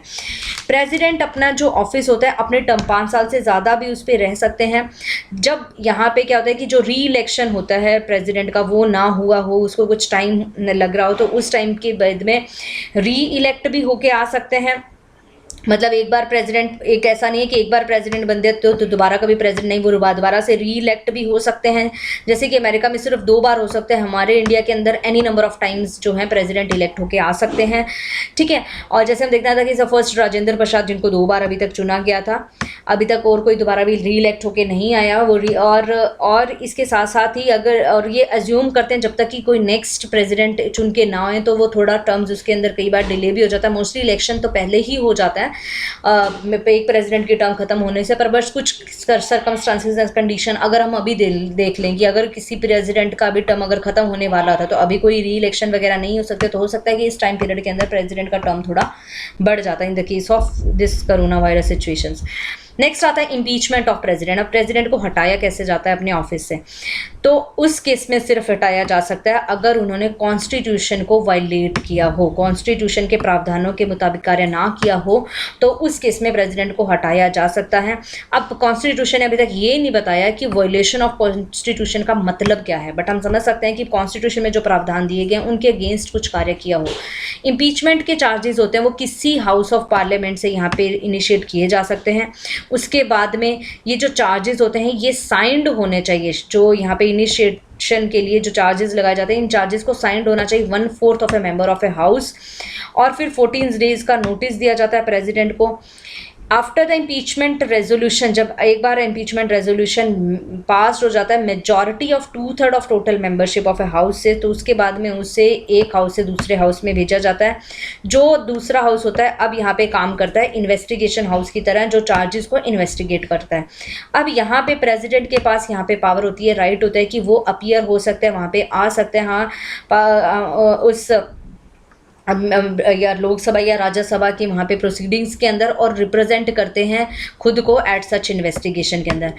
प्रेसिडेंट अपना जो ऑफिस होता है अपने टर्म 5 साल से ज़्यादा भी उस पर रह सकते हैं। जब यहाँ पे क्या होता है कि जो री इलेक्शन होता है प्रेसिडेंट का वो ना हुआ हो, उसको कुछ टाइम लग रहा हो, तो उस टाइम के बाद में री इलेक्ट भी होके आ सकते हैं। मतलब एक बार प्रेसिडेंट, एक ऐसा नहीं है कि एक बार प्रेसिडेंट बन जाते हो तो दोबारा कभी प्रेसिडेंट नहीं, वो दोबारा से री इलेक्ट भी हो सकते हैं। जैसे कि अमेरिका में सिर्फ 2 बार हो सकते हैं, हमारे इंडिया के अंदर एनी नंबर ऑफ टाइम्स जो है प्रेसिडेंट इलेक्ट होके आ सकते हैं। ठीक है, और जैसे हम देखना था कि फर्स्ट राजेंद्र प्रसाद जिनको 2 बार अभी तक चुना गया था, अभी तक और कोई दोबारा भी री इलेक्ट होके नहीं आया वो और इसके साथ साथ ही अगर और ये अज्यूम करते हैं जब तक कि कोई नेक्स्ट प्रेसिडेंट चुन के ना आए तो वो थोड़ा टर्म्स उसके अंदर कई बार डिले भी हो जाता है। मोस्टली इलेक्शन तो पहले ही हो जाता है एक प्रेसिडेंट की टर्म खत्म होने से, पर बस कुछ सर्कमस्टांसेस कंडीशन अगर हम अभी देख लें कि अगर किसी प्रेसिडेंट का भी टर्म अगर खत्म होने वाला था तो अभी कोई री इलेक्शन वगैरह नहीं हो सकते, तो हो सकता है कि इस टाइम पीरियड के अंदर प्रेसिडेंट का टर्म थोड़ा बढ़ जाता है in the case of this corona virus situations. Next आता है इम्पीचमेंट ऑफ प्रेसिडेंट। अब प्रेसिडेंट को हटाया कैसे जाता है अपने ऑफिस से, तो उस केस में सिर्फ हटाया जा सकता है अगर उन्होंने कॉन्स्टिट्यूशन को वायलेट किया हो, कॉन्स्टिट्यूशन के प्रावधानों के मुताबिक कार्य ना किया हो, तो उस केस में प्रेसिडेंट को हटाया जा सकता है। अब कॉन्स्टिट्यूशन ने अभी तक ये नहीं बताया कि वायलेशन ऑफ कॉन्स्टिट्यूशन का मतलब क्या है, बट हम समझ सकते हैं कि कॉन्स्टिट्यूशन में जो प्रावधान दिए गए उनके अगेंस्ट कुछ कार्य किया हो। इम्पीचमेंट के चार्जेस होते हैं वो किसी हाउस ऑफ पार्लियामेंट से यहाँ पे इनिशिएट किए जा सकते हैं। उसके बाद में ये जो चार्जेस होते हैं ये साइंड होने चाहिए। जो यहाँ पे इनिशिएशन के लिए जो चार्जेस लगाए जाते हैं इन चार्जेस को साइंड होना चाहिए 1/4 of A member of a house, और फिर 14 डेज का नोटिस दिया जाता है प्रेसिडेंट को। आफ्टर द इम्पीचमेंट रेजोल्यूशन, जब एक बार इम्पीचमेंट रेजोल्यूशन पास हो जाता है majority of 2/3 of total membership of a house से, तो उसके बाद में उसे एक हाउस से दूसरे हाउस में भेजा जाता है। जो दूसरा हाउस होता है अब यहाँ पे काम करता है इन्वेस्टिगेशन हाउस की तरह, जो चार्जेस को इन्वेस्टिगेट करता है। अब यहाँ पे प्रेसिडेंट के पास यहाँ पे पावर होती है, राइट होता है कि वो अपीयर हो सकते हैं, वहाँ पे आ सकते हैं, हाँ उस या लोकसभा या राज्यसभा की वहाँ पे प्रोसीडिंग्स के अंदर, और रिप्रेजेंट करते हैं खुद को एट सच इन्वेस्टिगेशन के अंदर।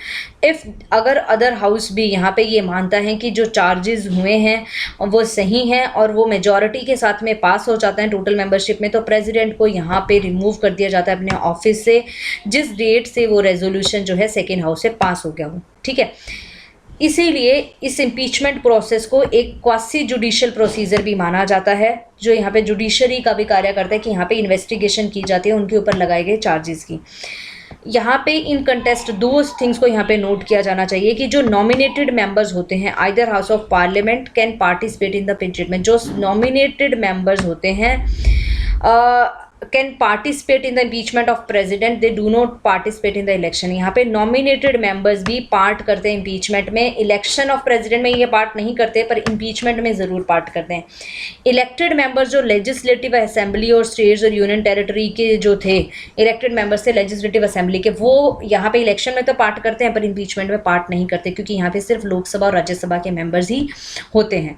इफ़ अगर अदर हाउस भी यहाँ पे ये मानता है कि जो चार्जेस हुए हैं वो सही हैं और वो मेजॉरिटी के साथ में पास हो जाता है टोटल मेंबरशिप में, तो प्रेसिडेंट को यहाँ पे रिमूव कर दिया जाता है अपने ऑफिस से, जिस डेट से वो रेजोल्यूशन जो है सेकेंड हाउस से पास हो गया हो। ठीक है, इसीलिए इस इम्पीचमेंट प्रोसेस को एक क्वासी जुडिशियल प्रोसीजर भी माना जाता है, जो यहाँ पे जुडिशरी का भी कार्य करता है कि यहाँ पे इन्वेस्टिगेशन की जाती है उनके ऊपर लगाए गए चार्जेस की। यहाँ पे इन कंटेस्ट दो थिंग्स को यहाँ पे नोट किया जाना चाहिए कि जो नॉमिनेटेड मेंबर्स होते हैं either house of parliament can participate in the impeachment. जो नॉमिनेटेड मेंबर्स होते हैं can participate in the impeachment of president, they do not participate in the election. यहाँ पे नॉमिनेटेड मेंबर्स भी पार्ट करते हैं इम्पीचमेंट में, इलेक्शन ऑफ प्रेसिडेंट में ये पार्ट नहीं करते पर इम्पीचमेंट में ज़रूर पार्ट करते हैं। इलेक्टेड मेंबर्स जो लेजिस्लेटिव असेंबली और स्टेट्स और यूनियन टेरिटरी के जो थे इलेक्टेड मेंबर्स थे लेजिस्लेटिव असेंबली के, वो यहाँ पे इलेक्शन में तो पार्ट करते हैं पर इम्पीचमेंट में पार्ट नहीं करते, क्योंकि यहाँ पे सिर्फ लोकसभा और राज्यसभा के मेंबर्स ही होते हैं।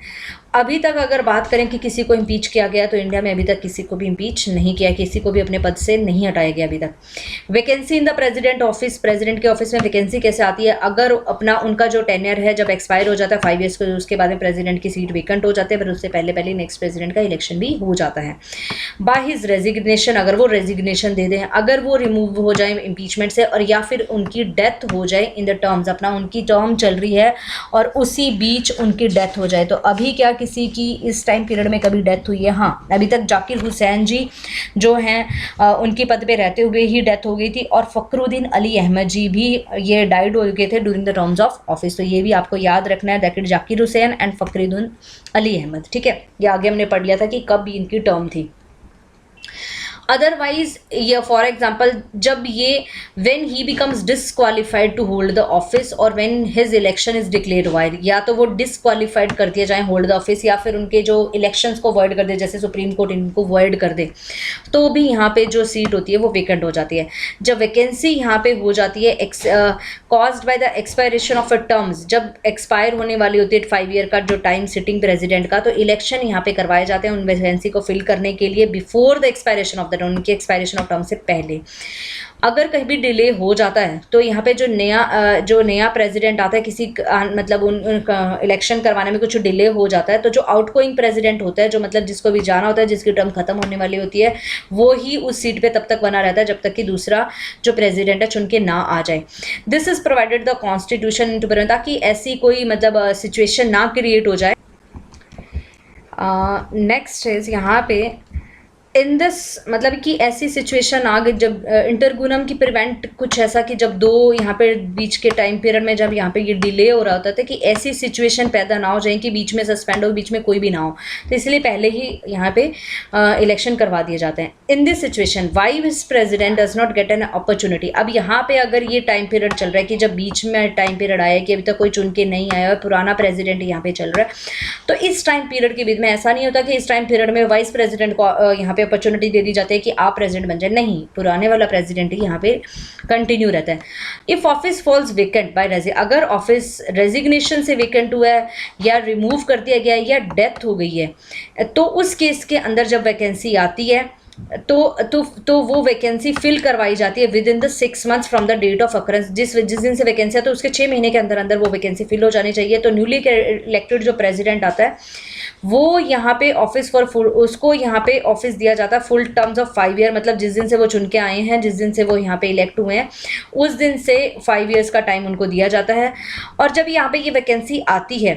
अभी तक अगर बात करें कि किसी को इम्पीच किया गया, तो इंडिया में अभी तक किसी को भी इम्पीच नहीं किया, किसी को भी अपने पद से नहीं हटाया गया अभी तक। Vacancy in the president office, president के ऑफिस में वैकेंसी कैसे आती है? अगर अपना उनका जो टेन्योर है जब एक्सपायर हो जाता है 5 ईयर्स को, उसके बाद में प्रेसिडेंट की सीट वेकेंट हो जाती है, पर उससे पहले पहले नेक्स्ट प्रेसिडेंट का इलेक्शन भी हो जाता है। बाय हिज रेजिग्नेशन, अगर वो रेजिग्नेशन दे दें, अगर वो रिमूव हो जाए इम्पीचमेंट से, और या फिर उनकी डेथ हो जाए इन द टर्म्स, अपना उनकी टर्म चल रही है और उसी बीच उनकी डेथ हो जाए। तो अभी क्या किसी की इस टाइम पीरियड में कभी डेथ हुई है? हाँ, अभी तक जाकिर हुसैन जी जो हैं उनकी पद पे रहते हुए ही डेथ हो गई थी, और फखरुद्दीन अली अहमद जी भी ये डाइड हो गए थे during the terms of office. तो ये भी आपको याद रखना है, दैट जाकिर हुसैन एंड फखरुद्दीन अली अहमद। ठीक है, ये आगे हमने पढ़ लिया था कि कब इनकी टर्म थी। अदरवाइज ये फॉर एग्जाम्पल जब ये when he becomes disqualified to hold the office और when his election is declared void, या तो वो डिसक्वालिफाइड कर दिया जाए होल्ड द ऑफिस, या फिर उनके जो इलेक्शंस को वॉइड कर दे, जैसे सुप्रीम कोर्ट इनको वॉइड कर दे, तो भी यहाँ पे जो सीट होती है वो वेकेंट हो जाती है। जब वैकेंसी यहाँ पे हो जाती है caused by the expiration of a terms, जब एक्सपायर होने वाली होती है 5 ईयर का जो टाइम सिटिंग प्रेसिडेंट का, तो इलेक्शन यहाँ पे करवाए जाते हैं उन वैकेंसी को फिल करने के लिए before the expiration of the term, उनकी एक्सपायरेशन ऑफ टर्म से पहले। अगर कहीं भी डिले हो जाता है तो यहाँ पे जो नया प्रेसिडेंट आता है, किसी मतलब उन इलेक्शन करवाने में कुछ डिले हो जाता है, तो जो आउटगोइंग प्रेसिडेंट होता है, जो मतलब जिसको भी जाना होता है, जिसकी टर्म खत्म होने वाली होती है, वो ही उस सीट पे तब तक बना रहता है जब तक कि दूसरा जो प्रेसिडेंट है चुन के ना आ जाए। This is provided the constitution to prevent, ताकि ऐसी कोई मतलब सिचुएशन ना क्रिएट हो जाए। नेक्स्ट इज यहाँ पे इन दिस, मतलब कि ऐसी सिचुएशन आ गई जब इंटरगुनम की प्रिवेंट, कुछ ऐसा कि जब दो यहाँ पे बीच के टाइम पीरियड में जब यहाँ पे ये डिले हो रहा होता था, कि ऐसी सिचुएशन पैदा ना हो जाए कि बीच में सस्पेंड हो, बीच में कोई भी ना हो, तो इसलिए पहले ही यहाँ पे इलेक्शन करवा दिए जाते हैं। इन दिस सिचुएशन वाई विस president does not get an opportunity, अब यहाँ पे अगर ये टाइम पीरियड चल रहा है कि जब बीच में टाइम पीरियड आया कि अभी तक कोई चुन के नहीं आया और पुराना प्रेसिडेंट यहाँ पे चल रहा है, तो इस टाइम पीरियड के बीच में ऐसा नहीं होता कि इस टाइम पीरियड में वाइस प्रेसिडेंट को यहाँ पे अपॉर्चुनिटी दे दी जाती है कि आप प्रेसिडेंट बन जाए, नहीं, पुराने वाला प्रेसिडेंट ही यहाँ पे कंटिन्यू रहता है। If office falls vacant by अगर ऑफिस रेजिग्नेशन से वेकेंट हुआ है या रिमूव कर दिया गया है या डेथ हो गई है, तो उस केस के अंदर जब वैकेंसी आती है तो वो वैकेंसी फिल करवाई जाती है within the 6 months from the date of occurrence. जिस दिन से वैकेंसी है तो उसके 6 महीने के अंदर अंदर वो वैकेंसी फिल हो जानी चाहिए। तो न्यूली इलेक्टेड जो प्रेसिडेंट आता है वो यहाँ पे ऑफिस फॉर फुल, उसको यहाँ पे ऑफिस दिया जाता है फुल टर्म्स ऑफ 5 ईयर, मतलब जिस दिन से वो चुन के आए हैं, जिस दिन से वो यहाँ पे इलेक्ट हुए हैं, उस दिन से 5 ईयर्स का टाइम उनको दिया जाता है। और जब यहाँ पे ये वैकेंसी आती है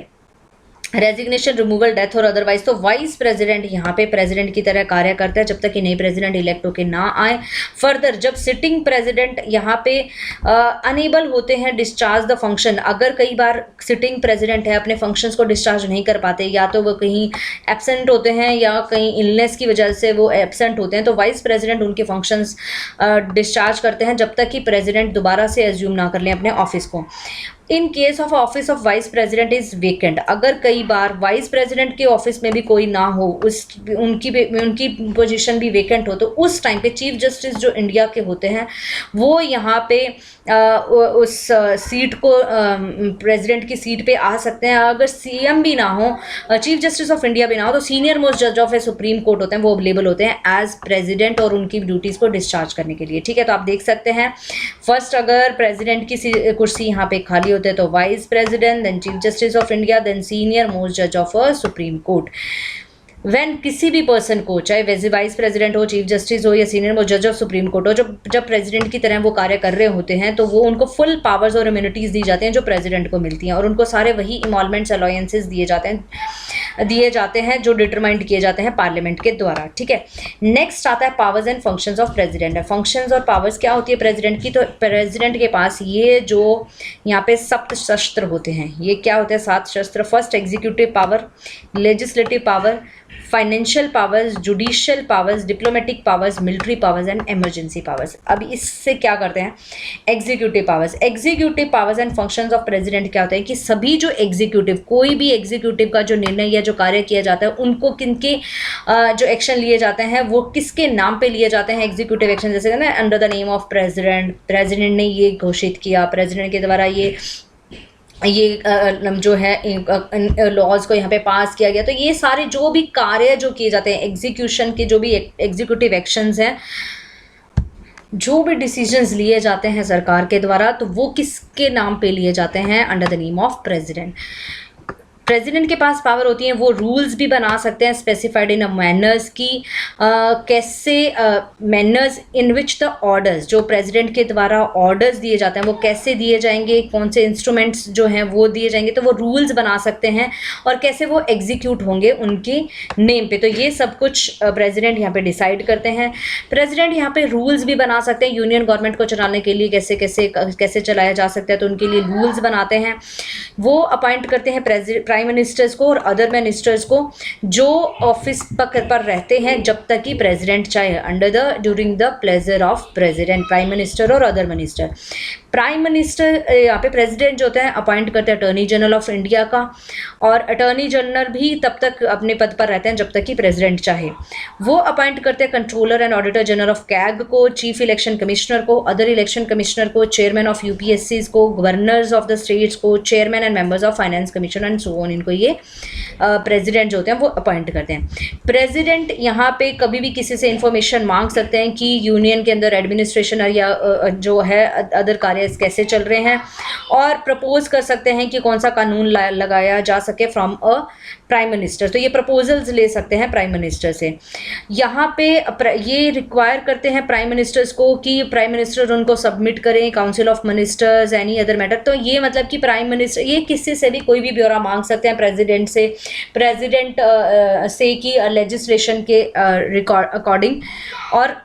रेजिग्नेशन, रिमूवल, डेथ और अदरवाइज। तो वाइस प्रेसिडेंट यहाँ पे प्रेसिडेंट की तरह कार्य करता है जब तक कि नए प्रेसिडेंट इलेक्ट होके ना आए। फर्दर जब सिटिंग प्रेसिडेंट यहाँ पे अनेबल होते हैं डिस्चार्ज द फंक्शन, अगर कई बार सिटिंग प्रेसिडेंट है अपने फंक्शंस को डिस्चार्ज नहीं कर पाते, या तो वो कहीं एब्सेंट होते हैं या कहीं इलनेस की वजह से वो एब्सेंट होते हैं, तो वाइस प्रेसिडेंट उनके फंक्शंस डिस्चार्ज करते हैं जब तक कि प्रेसिडेंट दोबारा से एज्यूम ना कर लें अपने ऑफिस को। In case of office of vice president is vacant, अगर कई बार वाइस प्रेसिडेंट के ऑफिस में भी कोई ना हो, उनकी पोजीशन भी वेकेंट हो, तो उस टाइम पे चीफ जस्टिस जो इंडिया के होते हैं वो यहाँ पे उस सीट को प्रेसिडेंट की सीट पे आ सकते हैं। अगर सीएम भी ना हो, चीफ जस्टिस ऑफ इंडिया भी ना हो, तो सीनियर मोस्ट जज ऑफ ए सुप्रीम कोर्ट होते हैं, वो अवेलेबल होते हैं एज प्रेसिडेंट और उनकी ड्यूटीज़ को डिस्चार्ज करने के लिए। ठीक है, तो आप देख सकते हैं फर्स्ट अगर प्रेसिडेंट की कुर्सी यहाँ पे खाली होते हैं तो vice president, then chief justice of India, then senior most जज of a supreme court. When किसी भी पर्सन को, चाहे वाइस प्रेसिडेंट हो, चीफ जस्टिस हो या सीनियर मोस्ट जज ऑफ सुप्रीम कोर्ट हो, जब प्रेसिडेंट की तरह वो कार्य कर रहे होते हैं तो वो उनको फुल पावर्स और इम्यूनिटीज़ दी जाती हैं जो प्रेसिडेंट को मिलती हैं, और उनको सारे वही इमॉल्वमेंट्स अलाउंसेस दिए जाते हैं जो डिटरमाइंड किए जाते हैं पार्लियामेंट के द्वारा। ठीक है, नेक्स्ट आता है powers and functions of president. Functions और पावर्स क्या होती है प्रेसिडेंट की, तो प्रेसिडेंट के पास ये जो यहाँ पे सप्त शस्त्र होते हैं, ये क्या होते हैं 7 शस्त्र। First executive power, legislative power, financial powers, judicial powers, diplomatic powers, military powers and emergency powers. अब इससे क्या करते हैं executive powers. Executive powers and functions of president क्या होते हैं कि सभी जो एग्जीक्यूटिव, कोई भी एग्जीक्यूटिव का जो निर्णय या जो कार्य किया जाता है, उनको किनके जो एक्शन लिए जाते हैं वो किसके नाम पे लिए जाते हैं एग्जीक्यूटिव एक्शन, जैसे ना under the name of president, president ने ये घोषित किया, प्रेसिडेंट के द्वारा ये जो है लॉज को यहाँ पे पास किया गया। तो ये सारे जो भी कार्य जो किए जाते हैं एग्जीक्यूशन के, जो भी एग्जीक्यूटिव एक्शंस हैं, जो भी डिसीजंस लिए जाते हैं सरकार के द्वारा, तो वो किसके नाम पे लिए जाते हैं under the name of president. President के पास पावर होती है, वो रूल्स भी बना सकते हैं स्पेसिफाइड इन अ मैनर्स की कैसे manners in which the orders, जो प्रेसिडेंट के द्वारा ऑर्डर्स दिए जाते हैं वो कैसे दिए जाएंगे, कौन से इंस्ट्रूमेंट्स जो हैं वो दिए जाएंगे, तो वो रूल्स बना सकते हैं, और कैसे वो एग्जीक्यूट होंगे उनके नेम पे। तो ये सब कुछ प्रेसिडेंट यहाँ पे डिसाइड करते हैं। प्रेसिडेंट यहाँ पे रूल्स भी बना सकते हैं यूनियन गवर्नमेंट को चलाने के लिए, कैसे कैसे कैसे चलाया जा सकता है, तो उनके लिए रूल्स बनाते हैं। वो अपॉइंट करते हैं प्राइम मिनिस्टर्स को और अदर मिनिस्टर्स को जो ऑफिस पर रहते हैं जब तक कि प्रेसिडेंट चाहे, under the during the pleasure of president, prime minister और अदर मिनिस्टर। प्राइम मिनिस्टर यहाँ पे प्रेसिडेंट जो होते हैं अपॉइंट करते हैं अटॉर्नी जनरल ऑफ इंडिया का, और अटॉर्नी जनरल भी तब तक अपने पद पर रहते हैं जब तक कि प्रेसिडेंट चाहे। वो अपॉइंट करते हैं controller and auditor general of CAG को, चीफ इलेक्शन कमिश्नर को, अदर इलेक्शन कमिश्नर को, चेयरमैन ऑफ यूपीएससीज को, गवर्नर्स ऑफ द स्टेट्स को, chairman and members of finance commission and so on, इनको ये प्रेसिडेंट जो होते हैं वो अपॉइंट करते हैं। प्रेसिडेंट यहाँ पे कभी भी किसी से इंफॉर्मेशन मांग सकते हैं कि यूनियन के अंदर एडमिनिस्ट्रेशन या जो है अदर कार्य कैसे चल रहे हैं, और प्रपोज कर सकते हैं कि कौन सा कानून लगाया जा सके फ्रॉम अ प्राइम मिनिस्टर। तो ये प्रपोजल्स ले सकते हैं प्राइम मिनिस्टर से। यहाँ पे ये रिक्वायर करते हैं प्राइम मिनिस्टर्स को कि प्राइम मिनिस्टर उनको सबमिट करें council of ministers any other matter. तो ये मतलब कि प्राइम मिनिस्टर ये किसी से भी कोई भी ब्यौरा मांग सकते हैं प्रेसिडेंट से, प्रेसिडेंट से कि लेजिस्लेशन के अकॉर्डिंग, और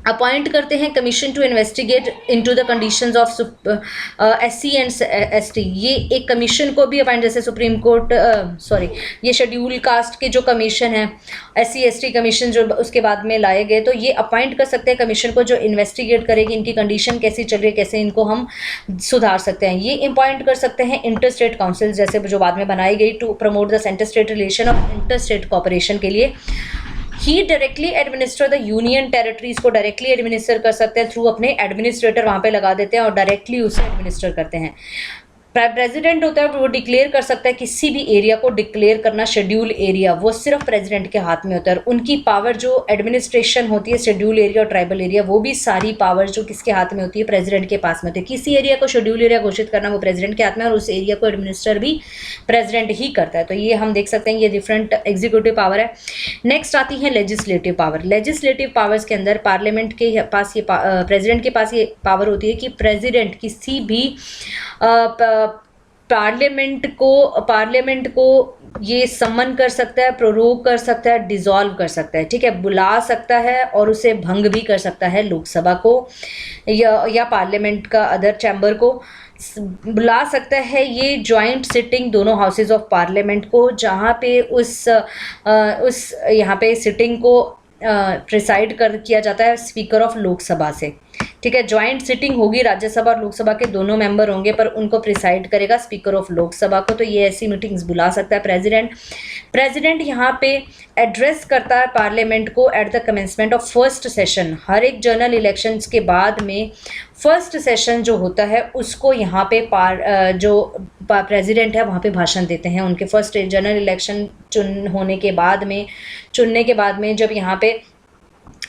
अपॉइंट करते हैं commission to investigate into the conditions of SC and ST। ये एक कमीशन को भी अपॉइंट, जैसे सुप्रीम कोर्ट ये शेड्यूल कास्ट के जो कमीशन है SC ST कमीशन जो उसके बाद में लाए गए, तो ये अपॉइंट कर सकते हैं कमीशन को जो इन्वेस्टिगेट करेगी इनकी कंडीशन कैसी चल रही है, कैसे इनको हम सुधार सकते हैं। ये अपॉइंट कर सकते हैं इंटर स्टेट काउंसिल, जैसे जो बाद में बनाई गई to promote the centre state relation और इंटर स्टेट कॉपरेशन के लिए। He directly administer the union territories को डायरेक्टली एडमिनिस्टर कर सकते हैं थ्रू अपने एडमिनिस्ट्रेटर वहाँ पे लगा देते हैं और डायरेक्टली उसे एडमिनिस्टर करते हैं। प्रेसिडेंट होता है वो डिक्लेयर कर सकता है किसी भी एरिया को, डिक्लेयर करना शेड्यूल एरिया वो सिर्फ प्रेसिडेंट के हाथ में होता है। उनकी पावर जो एडमिनिस्ट्रेशन होती है शेड्यूल एरिया और ट्राइबल एरिया, वो भी सारी पावर जो किसके हाथ में होती है प्रेसिडेंट के पास में होती है। किसी एरिया को शेड्यूल एरिया घोषित करना वो प्रेसिडेंट के हाथ में, और उस एरिया को एडमिनिस्टर भी प्रेसिडेंट ही करता है। तो ये हम देख सकते हैं ये डिफरेंट एग्जीक्यूटिव पावर है। नेक्स्ट आती है लेजिस्लेटिव पावर। लेजिस्लेटिव पावर्स के अंदर पार्लियामेंट के पास ये प्रेसिडेंट के पास ये पावर होती है कि प्रेसिडेंट किसी भी पार्लियामेंट को ये सम्मन कर सकता है, प्रोरोग कर सकता है, डिसॉल्व कर सकता है, ठीक है, बुला सकता है और उसे भंग भी कर सकता है लोकसभा को या पार्लियामेंट का अदर चैम्बर को बुला सकता है। ये जॉइंट सिटिंग दोनों हाउसेज ऑफ पार्लियामेंट को, जहाँ पे उस यहाँ पे सिटिंग को प्रिसाइड किया जाता है स्पीकर ऑफ लोकसभा से, ठीक है। जॉइंट सिटिंग होगी, राज्यसभा और लोकसभा के दोनों मेंबर होंगे, पर उनको प्रिसाइड करेगा स्पीकर ऑफ लोकसभा को। तो ये ऐसी मीटिंग्स बुला सकता है प्रेसिडेंट यहाँ पे एड्रेस करता है पार्लियामेंट को at the commencement of first session. हर एक जनरल इलेक्शंस के बाद में फर्स्ट सेशन जो होता है उसको यहाँ पे जो प्रेसिडेंट है वहाँ पे भाषण देते हैं। उनके फर्स्ट जनरल इलेक्शन चुनने के बाद में जब यहाँ पे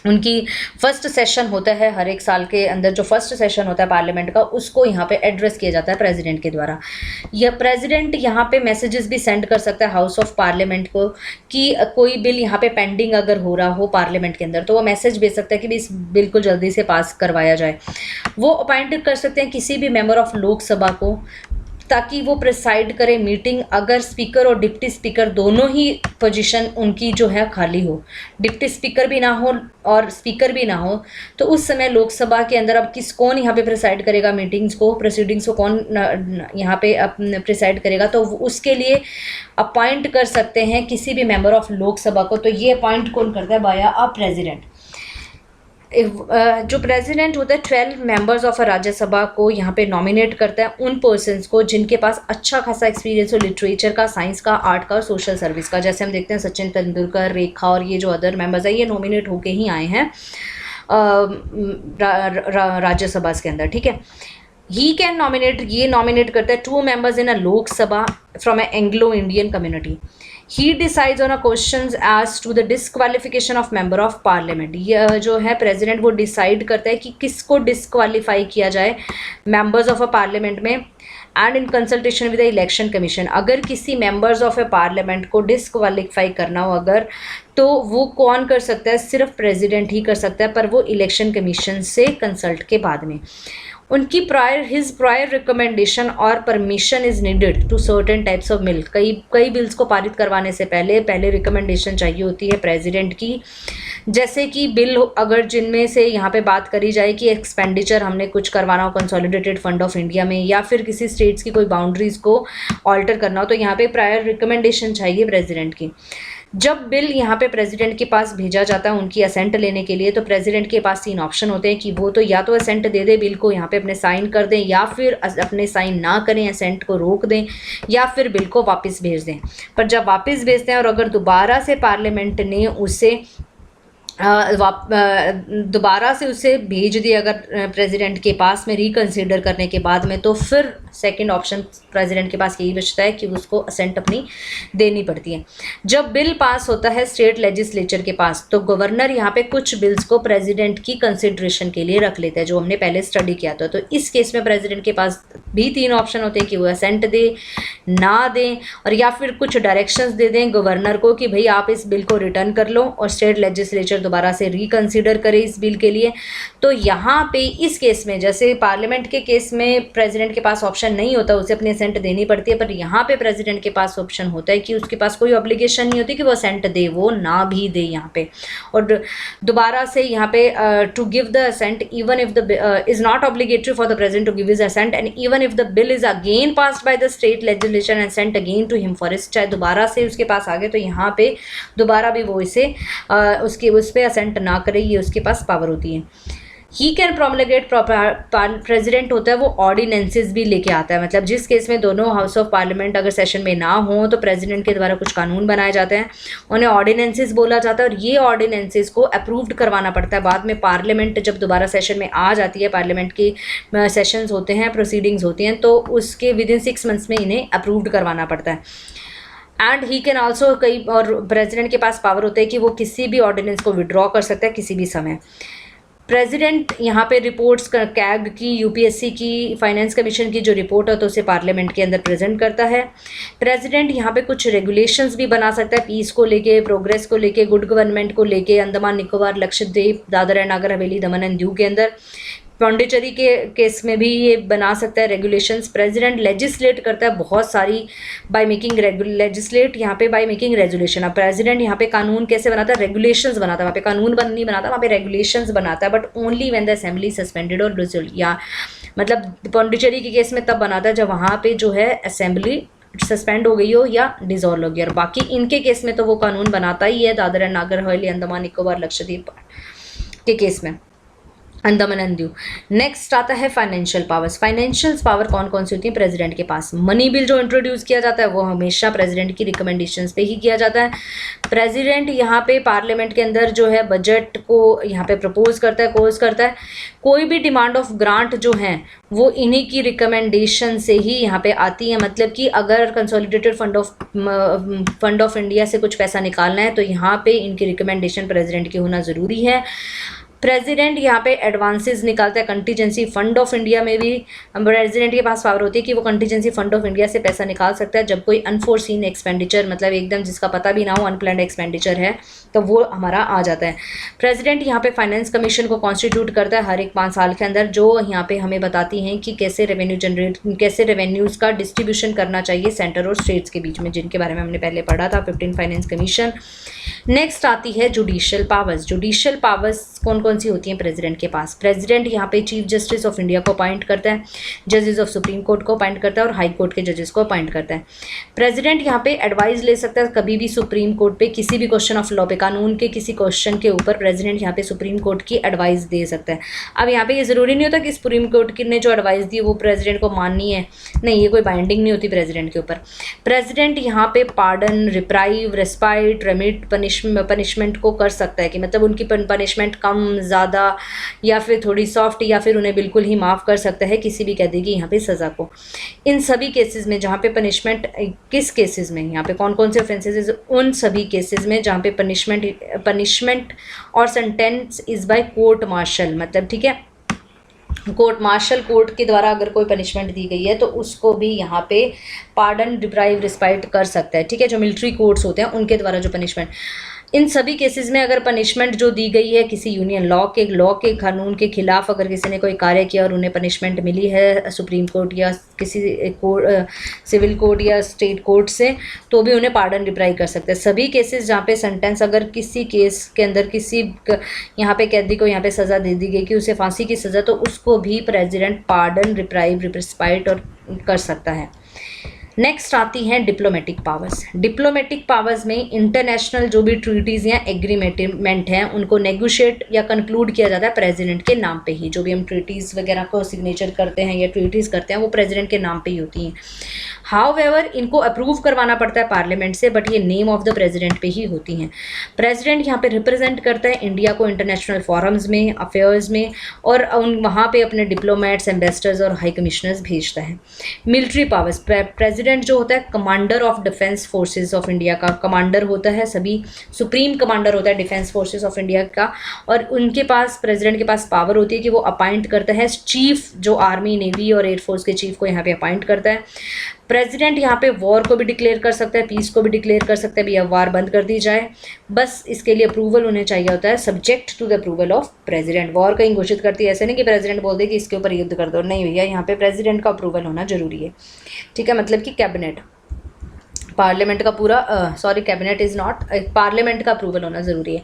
उनकी फर्स्ट सेशन होता है, हर एक साल के अंदर जो फर्स्ट सेशन होता है पार्लियामेंट का, उसको यहाँ पे एड्रेस किया जाता है प्रेसिडेंट के द्वारा। यह प्रेसिडेंट यहाँ पे मैसेजेस भी सेंड कर सकता है हाउस ऑफ पार्लियामेंट को कि कोई बिल यहाँ पे पेंडिंग अगर हो रहा हो पार्लियामेंट के अंदर, तो वो मैसेज भेज सकता है कि इस बिल को जल्दी से पास करवाया जाए। वो अपॉइंट कर सकते हैं किसी भी मेंबर ऑफ लोकसभा को ताकि वो प्रिसाइड करे मीटिंग। अगर स्पीकर और डिप्टी स्पीकर दोनों ही पोजीशन उनकी जो है खाली हो, डिप्टी स्पीकर भी ना हो और स्पीकर भी ना हो, तो उस समय लोकसभा के अंदर अब कौन यहाँ पे प्रिसाइड करेगा मीटिंग्स को, प्रोसीडिंग्स को कौन यहाँ पे प्रिसाइड करेगा, तो उसके लिए अपॉइंट कर सकते हैं किसी भी मेंबर ऑफ लोकसभा को। तो ये अपॉइंट कौन करता है? बाया अ प्रेसिडेंट। जो प्रेसिडेंट होता है 12 मेंबर्स ऑफ राज्यसभा को यहाँ पे नॉमिनेट करता है उन पर्सन्स को जिनके पास अच्छा खासा एक्सपीरियंस हो लिटरेचर का, साइंस का, आर्ट का और सोशल सर्विस का। जैसे हम देखते हैं सचिन तेंदुलकर, रेखा और ये जो अदर मेंबर्स हैं ये नॉमिनेट होके ही आए हैं राज्यसभा के अंदर, ठीक है। ही कैन नॉमिनेट, ये नॉमिनेट करता है 2 members in a Lok Sabha from A Anglo Indian community. He decides on a questions as to the disqualification of member of parliament। यह जो है प्रेसिडेंट वो डिसाइड करता है कि किसको डिस्क्वालीफाई किया जाए मेंबर्स ऑफ अ पार्लियामेंट में, and in consultation with the election commission. अगर किसी मेंबर्स ऑफ ए पार्लियामेंट को डिस्क्वालीफाई करना हो अगर, तो वो कौन कर सकता है? सिर्फ प्रेसिडेंट ही कर सकता है, पर वो इलेक्शन कमीशन से कंसल्ट के बाद में। उनकी हिज प्रायर रिकमेंडेशन और permission is needed to certain types of bill. कई बिल्स को पारित करवाने से पहले रिकमेंडेशन चाहिए होती है प्रेसिडेंट की। जैसे कि बिल अगर जिनमें से यहाँ पे बात करी जाए कि एक्सपेंडिचर हमने कुछ करवाना हो कंसोलिडेटेड फंड ऑफ इंडिया में, या फिर किसी स्टेट्स की कोई बाउंड्रीज को ऑल्टर करना हो, तो यहाँ पे प्रायर रिकमेंडेशन चाहिए प्रेसिडेंट की। जब बिल यहाँ पे प्रेसिडेंट के पास भेजा जाता है उनकी असेंट लेने के लिए, तो प्रेसिडेंट के पास 3 ऑप्शन होते हैं कि वो तो या तो असेंट दे दे बिल को, यहाँ पे अपने साइन कर दें, या फिर अपने साइन ना करें, असेंट को रोक दें, या फिर बिल को वापस भेज दें। पर जब वापस भेजते हैं और अगर दोबारा से पार्लियामेंट ने उसे दोबारा से उसे भेज दिया अगर प्रेसिडेंट के पास में रिकंसिडर करने के बाद में, तो फिर सेकंड ऑप्शन प्रेसिडेंट के पास यही बचता है कि उसको असेंट अपनी देनी पड़ती है। जब बिल पास होता है स्टेट लेजिस्लेचर के पास, तो गवर्नर यहाँ पे कुछ बिल्स को प्रेसिडेंट की कंसिडरेशन के लिए रख लेते हैं, जो हमने पहले स्टडी किया था। तो इस केस में प्रेसिडेंट के पास भी 3 ऑप्शन होते हैं कि वो असेंट दे, ना दें, और या फिर कुछ डायरेक्शंस दे दें गवर्नर को कि भाई आप इस बिल को रिटर्न कर लो और स्टेट लेजिस्लेचर दोबारा से रिकंसिडर करे इस बिल के लिए। तो यहाँ पे इस केस में, जैसे पार्लियामेंट के केस में प्रेसिडेंट के पास ऑप्शन नहीं होता, उसे अपनी असेंट देनी पड़ती है, पर यहाँ पे प्रेसिडेंट के पास ऑप्शन होता है कि उसके पास कोई ऑब्लिगेशन नहीं होती कि वो असेंट दे, वो ना भी दे यहाँ पे। और दोबारा से यहाँ पे to give the assent even if the is not obligatory for the president to give his assent, and even if the bill is again passed by the state legislation and sent again to him for चाहे दोबारा से उसके पास आ गए, तो यहाँ पे दोबारा भी वो इसे उसके उस पर असेंट ना करे, ये उसके पास पावर होती है। ही कैन प्रोमलगेट, प्रेसिडेंट होता है वो ऑर्डिनेंसेस भी लेके आता है। मतलब जिस केस में दोनों हाउस ऑफ पार्लियामेंट अगर सेशन में ना हो, तो प्रेसिडेंट के द्वारा कुछ कानून बनाए जाते हैं, उन्हें ऑर्डिनेंसेस बोला जाता है, और ये ऑर्डिनेंसेस को अप्रूव्ड करवाना पड़ता है। बाद में पार्लियामेंट जब दोबारा सेशन में आ जाती है, पार्लियामेंट की सेशंस होते हैं, प्रोसीडिंग्स होती हैं, तो उसके विदिन 6 मंथ्स में इन्हें अप्रूव्ड करवाना पड़ता है। एंड ही कैन ऑल्सो और प्रेसिडेंट के पास पावर होता है कि वो किसी भी ऑर्डिनेंस को विड्रॉ कर सकता है किसी भी समय। प्रेसिडेंट यहाँ पे रिपोर्ट्स कैग की, यूपीएससी की, फाइनेंस कमीशन की जो रिपोर्ट है तो उसे पार्लियामेंट के अंदर प्रेजेंट करता है। प्रेसिडेंट यहाँ पे कुछ रेगुलेशंस भी बना सकता है, पीस को लेके, प्रोग्रेस को लेके, गुड गवर्नमेंट को लेके, Andaman Nicobar, Lakshadweep, Dadra and Nagar Haveli, Daman and Diu के अंदर। पौंडीचेरी के केस में भी ये बना सकता है रेगुलेशंस। प्रेसिडेंट लेजिस्लेट करता है बहुत सारी बाय मेकिंग लेजिस्लेट, यहाँ पे बाय मेकिंग रेजुलेशन। अब प्रेसिडेंट यहाँ पे कानून कैसे बनाता है, रेगुलेशंस बनाता है, वहाँ पे कानून नहीं बनाता, वहाँ पे रेगुलेशंस बनाता है, but only when the assembly suspended और डिसॉल्व, या मतलब पौंडीचेरी के केस में तब बनाता है जब वहाँ पे जो है असेंबली सस्पेंड हो गई हो या डिसॉल्व हो गई। और बाकी इनके केस में तो वो कानून बनाता ही है, दादरा एंड नागर हवेली, अंडमान निकोबार, लक्षद्वीप के केस में, अंडमान एंड दीव। नेक्स्ट आता है फाइनेंशियल पावर्स। फाइनेंशियल पावर कौन कौन सी होती है प्रेसिडेंट के पास। मनी बिल जो इंट्रोड्यूस किया जाता है वो हमेशा प्रेसिडेंट की रिकमेंडेशंस पे ही किया जाता है। प्रेसिडेंट यहाँ पे पार्लियामेंट के अंदर जो है बजट को यहाँ पे प्रपोज करता है, कोर्स करता है। कोई भी डिमांड ऑफ ग्रांट जो है वो इन्हीं की रिकमेंडेशन से ही यहाँ पे आती है। मतलब कि अगर कंसोलिडेटेड फंड ऑफ इंडिया से कुछ पैसा निकालना है तो यहाँ पे इनकी रिकमेंडेशन प्रेसिडेंट की होना ज़रूरी है। प्रेसिडेंट यहाँ पे एडवांसेस निकालता है कंटीजेंसी फंड ऑफ इंडिया में भी। प्रेसिडेंट के पास पावर होती है कि वो कंटीजेंसी फंड ऑफ इंडिया से पैसा निकाल सकता है जब कोई अनफोर्सीन एक्सपेंडिचर, मतलब एकदम जिसका पता भी ना हो, अनप्लान्ड एक्सपेंडिचर है, तो वो हमारा आ जाता है। प्रेसिडेंट यहाँ पे फाइनेंस कमीशन को कॉन्स्टिट्यूट करता है हर एक 5 साल के अंदर, जो यहाँ पे हमें बताती हैं कि कैसे रेवेन्यूज़ का डिस्ट्रीब्यूशन करना चाहिए सेंटर और स्टेट्स के बीच में, जिनके बारे में हमने पहले पढ़ा था, 15 फाइनेंस कमीशन। नेक्स्ट आती है जुडिशियल पावर्स। जुडिशियल पावर्स कौन कौन सी होती हैं प्रेसिडेंट के पास। प्रेसिडेंट यहाँ पे चीफ जस्टिस ऑफ इंडिया को अपॉइंट करता है, जजेस ऑफ सुप्रीम कोर्ट को अपॉइंट करता है और हाई कोर्ट के जजेस को अपॉइंट करता है। प्रेसिडेंट यहाँ पे एडवाइस ले सकता है कभी भी सुप्रीम कोर्ट पे किसी भी क्वेश्चन ऑफ लॉ पे, कानून के किसी क्वेश्चन के ऊपर प्रेसिडेंट यहाँ पे सुप्रीम कोर्ट की एडवाइस दे सकता है। अब यहाँ पे ये ज़रूरी नहीं होता कि सुप्रीम कोर्ट की ने जो एडवाइस दी वो प्रेसिडेंट को माननी है, नहीं, ये कोई बाइंडिंग नहीं होती प्रेसिडेंट के ऊपर। प्रेसिडेंट यहाँ पे pardon, reprieve, respite, remit, punishment को कर सकता है कि मतलब उनकी पनिशमेंट कम, ज़्यादा या फिर थोड़ी सॉफ्ट, या फिर उन्हें बिल्कुल ही माफ़ कर सकता है किसी भी कैदी की यहाँ पे सज़ा को। इन सभी केसेस में जहाँ पे पनिशमेंट, किस केसेस में, यहाँ पे कौन कौन से ऑफेंसेस, उन सभी केसेस में जहाँ पे पनिशमेंट और sentence is by court martial, मतलब ठीक है, कोर्ट मार्शल कोर्ट के द्वारा अगर कोई पनिशमेंट दी गई है तो उसको भी यहाँ पे पार्डन, डिप्राइव, रिस्पाइट कर सकता है, ठीक है, जो मिलिट्री कोर्ट्स होते हैं उनके द्वारा जो पनिशमेंट। इन सभी केसेस में अगर पनिशमेंट जो दी गई है किसी यूनियन लॉ के कानून के खिलाफ, अगर किसी ने कोई कार्य किया और उन्हें पनिशमेंट मिली है सुप्रीम कोर्ट या किसी सिविल कोर्ट या स्टेट कोर्ट से, तो भी उन्हें पार्डन डिप्राइव कर सकते हैं। सभी केसेस जहाँ पे सेंटेंस, अगर किसी केस के अंदर किसी यहाँ पे कैदी को यहाँ पे सज़ा दे दी गई कि उसे फांसी की सज़ा, तो उसको भी प्रेसिडेंट पार्डन, रिप्राइव, रिस्पाइट और कर सकता है। नेक्स्ट आती हैं डिप्लोमेटिक पावर्स। डिप्लोमेटिक पावर्स में इंटरनेशनल जो भी ट्रीटीज़ या एग्रीमेंट हैं उनको नेगोशिएट या कंक्लूड किया जाता है प्रेसिडेंट के नाम पे ही। जो भी हम ट्रीटीज़ वगैरह को सिग्नेचर करते हैं या ट्रीटीज़ करते हैं वो प्रेसिडेंट के नाम पे ही होती हैं। हाउएवर इनको अप्रूव करवाना पड़ता है पार्लियामेंट से, बट ये नेम ऑफ द प्रेसिडेंट पे ही होती हैं। प्रेसिडेंट यहाँ पे रिप्रेजेंट करता है इंडिया को इंटरनेशनल फोरम्स में, अफेयर्स में, और वहाँ पे अपने डिप्लोमेट्स, एम्बेसडर्स और हाई कमिश्नर्स भेजता है। मिलिट्री पावर्स, प्रेसिडेंट जो होता है commander of defence forces of India का कमांडर होता है, सभी सुप्रीम कमांडर होता है डिफेंस फोर्सेस ऑफ इंडिया का, और उनके पास, प्रेसिडेंट के पास पावर होती है कि वो अपॉइंट करता है चीफ, जो आर्मी, नेवी और एयरफोर्स के चीफ को यहाँ पे अपॉइंट करता है। प्रेसिडेंट यहाँ पे वॉर को भी डिक्लेयर कर सकता है, पीस को भी डिक्लेयर कर सकता है, भैया वार बंद कर दी जाए, बस इसके लिए अप्रूवल उन्हें चाहिए होता है, subject to the approval of president. War कहीं घोषित करती है, ऐसे नहीं कि प्रेसिडेंट बोल दे कि इसके ऊपर युद्ध कर दो, नहीं भैया, यहाँ पे प्रेसिडेंट का अप्रूवल होना जरूरी है, ठीक है, मतलब कि कैबिनेट, पार्लियामेंट का पूरा, कैबिनेट इज़ नॉट, पार्लियामेंट का अप्रूवल होना ज़रूरी है।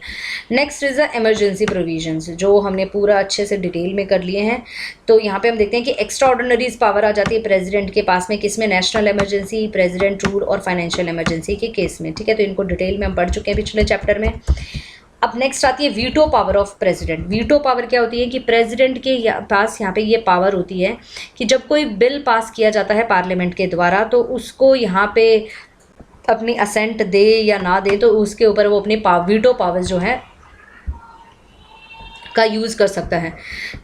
Next is the emergency provisions, जो हमने पूरा अच्छे से डिटेल में कर लिए हैं। तो यहाँ पे हम देखते हैं कि एक्स्ट्रा ऑर्डिनरीज पावर आ जाती है प्रेसिडेंट के पास में, किसमें, नेशनल इमरजेंसी, प्रेसिडेंट रूल और फाइनेंशियल इमरजेंसी के केस में, ठीक है। तो इनको डिटेल में हम पढ़ चुके हैं पिछले चैप्टर में। अब नेक्स्ट आती है veto power of president. Veto power क्या होती है कि प्रेसिडेंट के पास यहाँ पे ये पावर होती है कि जब कोई बिल पास किया जाता है पार्लियामेंट के द्वारा, तो उसको यहाँ पे अपनी असेंट दे या ना दे, तो उसके ऊपर वो अपनी वीटो पावर्स जो है का यूज़ कर सकता है।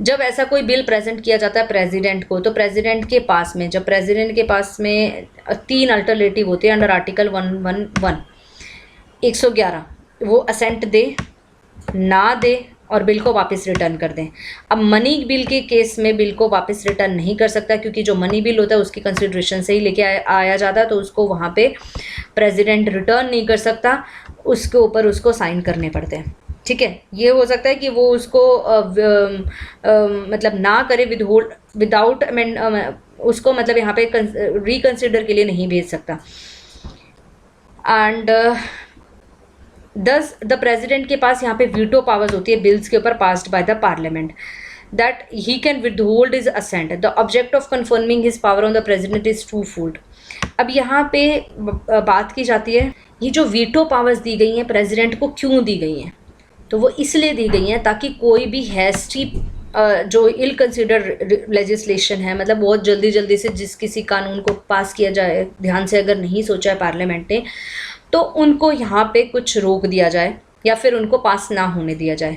जब ऐसा कोई बिल प्रेजेंट किया जाता है प्रेसिडेंट को, तो प्रेसिडेंट के पास में, जब प्रेसिडेंट के पास में 3 अल्टरनेटिव होते हैं अंडर आर्टिकल 111, वो असेंट दे, ना दे और बिल को वापस रिटर्न कर दें। अब मनी बिल के केस में बिल को वापस रिटर्न नहीं कर सकता, क्योंकि जो मनी बिल होता है उसकी कंसिडरेशन से ही लेके आया जाता है, तो उसको वहाँ पे प्रेसिडेंट रिटर्न नहीं कर सकता, उसके ऊपर उसको साइन करने पड़ते हैं। ठीक है, ये हो सकता है कि वो उसको मतलब ना करे, विदाउट उसको मतलब यहाँ पे रिकंसिडर के लिए नहीं भेज सकता। एंड दस द प्रेसिडेंट के पास यहाँ पे वीटो पावर्स होती है बिल्स के ऊपर passed by the parliament, that he can withhold his assent. The object of conferring his power on the president is twofold. अब यहाँ पे बात की जाती है ये जो वीटो पावर्स दी गई हैं प्रेसिडेंट को क्यों दी गई हैं, तो वो इसलिए दी गई हैं ताकि कोई भी हैस्टी जो इल कंसिडर्ड लेजिस्लेशन है, मतलब बहुत जल्दी जल्दी से जिस किसी कानून को पास किया जाए, ध्यान से अगर नहीं सोचा है पार्लियामेंट ने, तो उनको यहाँ पे कुछ रोक दिया जाए या फिर उनको पास ना होने दिया जाए,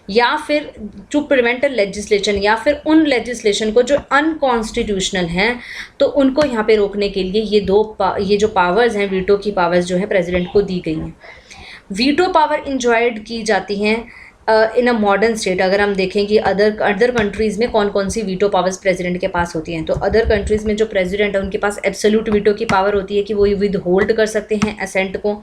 या फिर टू प्रिवेंट लेजिस्लेशन, या फिर उन लेजिस्लेशन को जो अनकॉन्स्टिट्यूशनल हैं तो उनको यहाँ पे रोकने के लिए ये जो पावर्स हैं, वीटो की पावर्स जो है प्रेसिडेंट को दी गई हैं। वीटो पावर इंजॉयड की जाती हैं इन अ मॉडर्न स्टेट। अगर हम देखें कि अदर कंट्रीज़ में कौन कौन सी वीटो पावर्स प्रेसिडेंट के पास होती हैं, तो अदर कंट्रीज़ में जो प्रेसिडेंट है उनके पास एब्सोल्यूट वीटो की पावर होती है कि वो विद होल्ड कर सकते हैं असेंट को।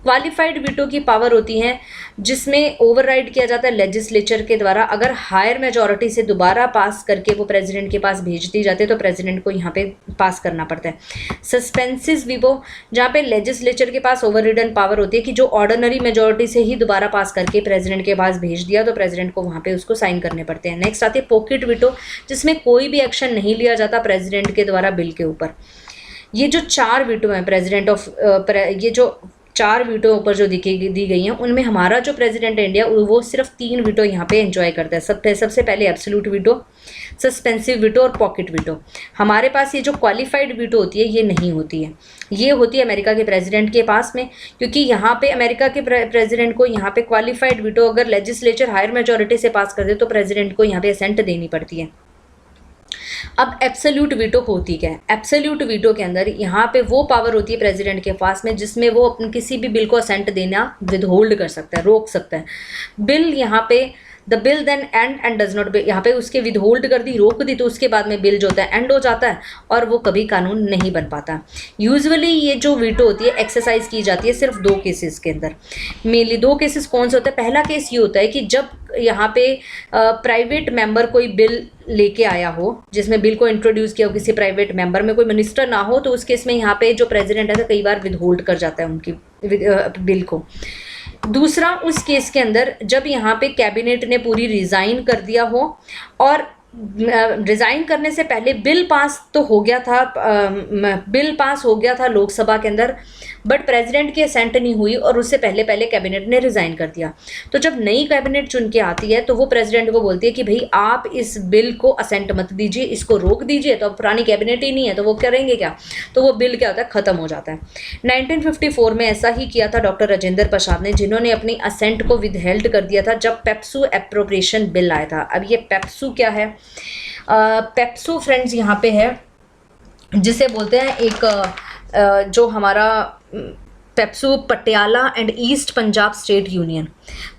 क्वालिफाइड वीटो की पावर होती हैं जिसमें ओवरराइड किया जाता है लेजिस्लेचर के द्वारा, अगर हायर मेजॉरिटी से दोबारा पास करके वो प्रेसिडेंट के पास भेज दी जाती है तो प्रेसिडेंट को यहाँ पे पास करना पड़ता है। सस्पेंसिव वीटो, जहाँ पे लेजिस्लेचर के पास ओवररिडन पावर होती है कि जो ऑर्डिनरी मेजॉरिटी से ही दोबारा पास करके प्रेसिडेंट के पास भेज दिया तो प्रेसिडेंट को वहाँ पे उसको साइन करने पड़ते हैं। नेक्स्ट आती है पॉकेट वीटो, जिसमें कोई भी एक्शन नहीं लिया जाता प्रेसिडेंट के द्वारा बिल के ऊपर। ये जो 4 वीटो हैं प्रेसिडेंट ऑफ ये जो 4 वीटो ऊपर जो दी गई हैं उनमें हमारा जो प्रेसिडेंट है इंडिया वो सिर्फ 3 वीटो यहाँ पे एंजॉय करता है। सबसे पहले एब्सोल्यूट वीटो, सस्पेंसिव वीटो और पॉकेट वीटो। हमारे पास ये जो क्वालिफाइड वीटो होती है ये नहीं होती है, ये होती है अमेरिका के प्रेसिडेंट के पास में, क्योंकि यहाँ पे अमेरिका के प्रेसिडेंट को यहाँ पे क्वालिफाइड वीटो अगर लेजिस्लेचर हायर मेजॉरिटी से पास कर दे तो प्रेसिडेंट को यहाँ पे असेंट देनी पड़ती है। अब एब्सोल्यूट वीटो होती क्या है? एब्सोल्यूट वीटो के अंदर यहाँ पे वो पावर होती है प्रेसिडेंट के पास में जिसमें वो अपने किसी भी बिल को असेंट देना विदहोल्ड कर सकता है, रोक सकता है। बिल यहाँ पे the bill then and does not, यहाँ पे उसके विदहोल्ड कर दी, रोक दी, तो उसके बाद में बिल जो होता है एंड हो जाता है और वो कभी कानून नहीं बन पाता। यूजुअली ये जो वीटो होती है एक्सरसाइज की जाती है सिर्फ 2 केसेस के अंदर। मेनली 2 केसेस कौन से होते हैं? पहला केस ये होता है कि जब यहाँ पे प्राइवेट मेंबर कोई बिल लेके आया हो, जिसमें बिल को इंट्रोड्यूस किया हो किसी प्राइवेट मेंबर में, कोई मिनिस्टर ना हो, तो उस केस में यहाँ पे जो प्रेसिडेंट है तो कई बार विदहोल्ड कर जाता है उनकी बिल को। दूसरा उस केस के अंदर जब यहाँ पे कैबिनेट ने पूरी रिज़ाइन कर दिया हो और रिज़ाइन करने से पहले बिल पास तो हो गया था, बिल पास हो गया था लोकसभा के अंदर, बट प्रेसिडेंट की असेंट नहीं हुई और उससे पहले पहले कैबिनेट ने रिज़ाइन कर दिया। तो जब नई कैबिनेट चुन के आती है तो वो प्रेसिडेंट को बोलती है कि भाई आप इस बिल को असेंट मत दीजिए, इसको रोक दीजिए। तो अब पुरानी कैबिनेट ही नहीं है तो वो करेंगे क्या? तो वो बिल क्या होता है, ख़त्म हो जाता है। 1954 में ऐसा ही किया था डॉक्टर राजेंद्र प्रसाद ने, जिन्होंने अपनी असेंट को विदहेल्ड कर दिया था जब पेप्सू एप्रोप्रिएशन बिल आया था। अब ये पेप्सू क्या है? पेप्सू फ्रेंड्स यहाँ पे है जिसे बोलते हैं एक जो हमारा PEPSU Patiala and east Punjab state union.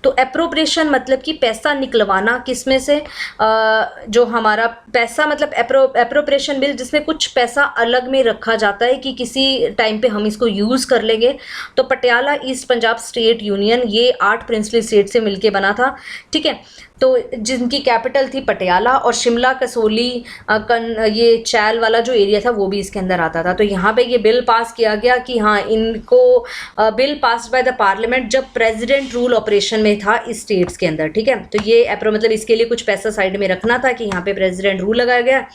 तो एप्रोप्रिएशन मतलब कि पैसा निकलवाना, किसमें से? जो हमारा पैसा मतलब एप्रोप्रिएशन बिल जिसमें कुछ पैसा अलग में रखा जाता है कि किसी टाइम पे हम इसको यूज़ कर लेंगे। तो Patiala east Punjab state union ये 8 प्रिंसली स्टेट से मिलके बना था, ठीक है। तो जिनकी कैपिटल थी पटियाला और शिमला, कसोली, ये चैल वाला जो एरिया था वो भी इसके अंदर आता था। तो यहाँ पे ये बिल पास किया गया कि हाँ इनको bill passed by the parliament जब प्रेसिडेंट रूल ऑपरेशन में था इस स्टेट्स के अंदर, ठीक है। तो ये मतलब इसके लिए कुछ पैसा साइड में रखना था कि यहाँ पे प्रेसिडेंट रूल लगाया गया।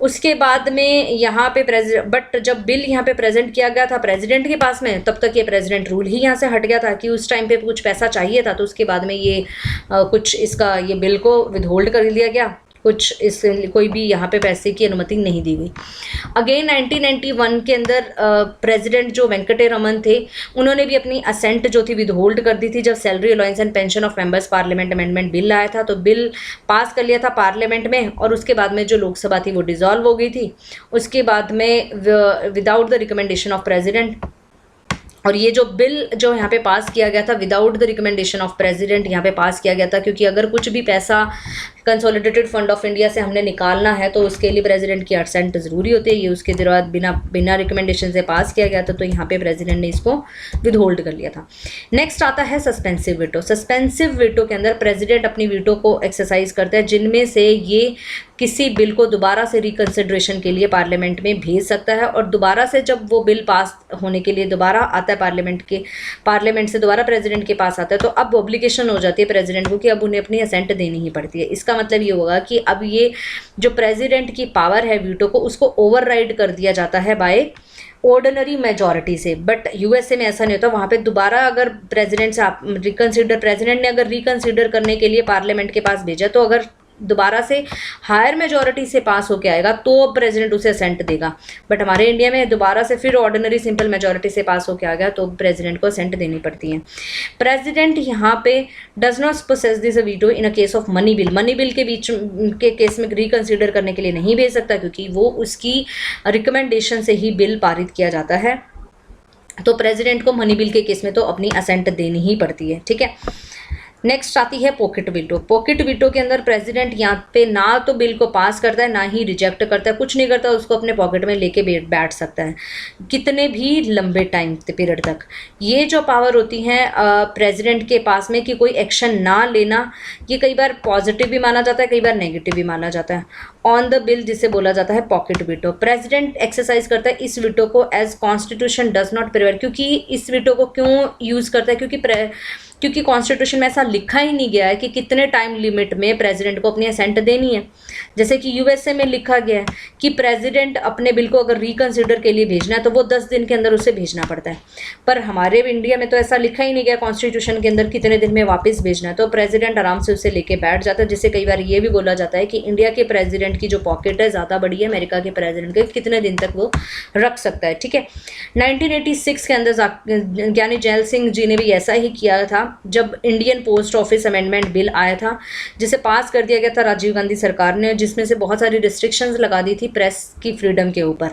उसके बाद में यहाँ पे बट जब बिल यहाँ पे प्रेजेंट किया गया था प्रेसिडेंट के पास में, तब तक ये प्रेसिडेंट रूल ही यहाँ से हट गया था कि उस टाइम पे कुछ पैसा चाहिए था। तो उसके बाद में ये कुछ इसका ये बिल को विदहोल्ड कर दिया गया, कुछ इस कोई भी यहाँ पे पैसे की अनुमति नहीं दी गई। अगेन 1991 के अंदर प्रेसिडेंट जो वेंकटेरमन थे उन्होंने भी अपनी असेंट जो थी विदहोल्ड कर दी थी जब salary allowance and pension of members parliament amendment bill आया था। तो बिल पास कर लिया था पार्लियामेंट में और उसके बाद में जो लोकसभा थी वो डिसॉल्व हो गई थी। उसके बाद में without the recommendation of president, और ये जो बिल जो यहाँ पे पास किया गया था without the recommendation of president यहाँ पे पास किया गया था, क्योंकि अगर कुछ भी पैसा कंसोलिडेटेड फंड ऑफ इंडिया से हमने निकालना है तो उसके लिए प्रेसिडेंट की असेंट ज़रूरी होती है। ये उसके बाद बिना रिकमेंडेशन से पास किया गया था, तो यहाँ पे प्रेसिडेंट ने इसको विदहोल्ड कर लिया था। नेक्स्ट आता है सस्पेंसिव वीटो। सस्पेंसिव वीटो के अंदर प्रेसिडेंट अपनी वीटो को एक्सरसाइज करता है, जिनमें से ये किसी बिल को दोबारा से रिकन्सिडरेशन के लिए पार्लियामेंट में भेज सकता है, और दोबारा से जब वो बिल पास होने के लिए दोबारा आता है पार्लियामेंट से दोबारा प्रेसिडेंट के पास आता है, तो अब ऑब्लिगेशन हो जाती है प्रेसिडेंट को कि अब उन्हें अपनी असेंट देनी ही पड़ती है। इसका मतलब ये होगा कि अब ये जो प्रेसिडेंट की पावर है वीटो को, उसको ओवरराइड कर दिया जाता है बाय ऑर्डिनरी मेजॉरिटी से। बट यूएसए में ऐसा नहीं होता, वहाँ पे दोबारा अगर प्रेसिडेंट ने अगर रिकन्सिडर करने के लिए पार्लियामेंट के पास भेजा, तो अगर दोबारा से हायर मेजॉरिटी से पास होके आएगा तो प्रेसिडेंट उसे असेंट देगा। बट हमारे इंडिया में दोबारा से फिर ऑर्डिनरी सिंपल मेजॉरिटी से पास होके आ गया तो प्रेसिडेंट को असेंट देनी पड़ती है। प्रेसिडेंट यहाँ पे does not possess this veto in a case of money bill. Money bill के बीच के केस में रिकन्सिडर करने के लिए नहीं भेज सकता, क्योंकि वो उसकी रिकमेंडेशन से ही बिल पारित किया जाता है। तो प्रेसिडेंट को मनी बिल के केस में तो अपनी असेंट देनी ही पड़ती है, ठीक है। नेक्स्ट आती है पॉकेट वीटो। पॉकेट वीटो के अंदर प्रेसिडेंट यहाँ पे ना तो बिल को पास करता है, ना ही रिजेक्ट करता है, कुछ नहीं करता, उसको अपने पॉकेट में लेके बैठ सकता है कितने भी लंबे टाइम पीरियड तक। ये जो पावर होती है प्रेसिडेंट के पास में कि कोई एक्शन ना लेना, ये कई बार पॉजिटिव भी माना जाता है, कई बार नेगेटिव भी माना जाता है ऑन द बिल, जिसे बोला जाता है पॉकेट वीटो। प्रेसिडेंट एक्सरसाइज करता है इस वीटो को एज कॉन्स्टिट्यूशन डज नॉट प्रिवेयर। क्योंकि इस वीटो को क्यों यूज़ करता है, क्योंकि कॉन्स्टिट्यूशन में ऐसा लिखा ही नहीं गया है कि कितने टाइम लिमिट में प्रेसिडेंट को अपनी असेंट देनी है। जैसे कि यूएसए में लिखा गया है कि प्रेसिडेंट अपने बिल को अगर रिकन्सिडर के लिए भेजना है तो वो 10 दिन के अंदर उसे भेजना पड़ता है। पर हमारे इंडिया में तो ऐसा लिखा ही नहीं गया कॉन्स्टिट्यूशन के अंदर कितने दिन में वापस भेजना है, तो प्रेसिडेंट आराम से उसे लेके बैठ जाता है। जिससे कई बार ये भी बोला जाता है कि इंडिया के प्रेसिडेंट की जो पॉकेट है ज़्यादा बड़ी है अमेरिका के प्रेसिडेंट के, कितने दिन तक वो रख सकता है, ठीक है। 1986 के अंदर ज्ञानी जैल सिंह जी ने भी ऐसा ही किया था, जब Indian post office amendment bill आया था, जिसे पास कर दिया गया था राजीव गांधी सरकार ने, जिसमें से बहुत सारी रिस्ट्रिक्शंस लगा दी थी प्रेस की फ्रीडम के ऊपर।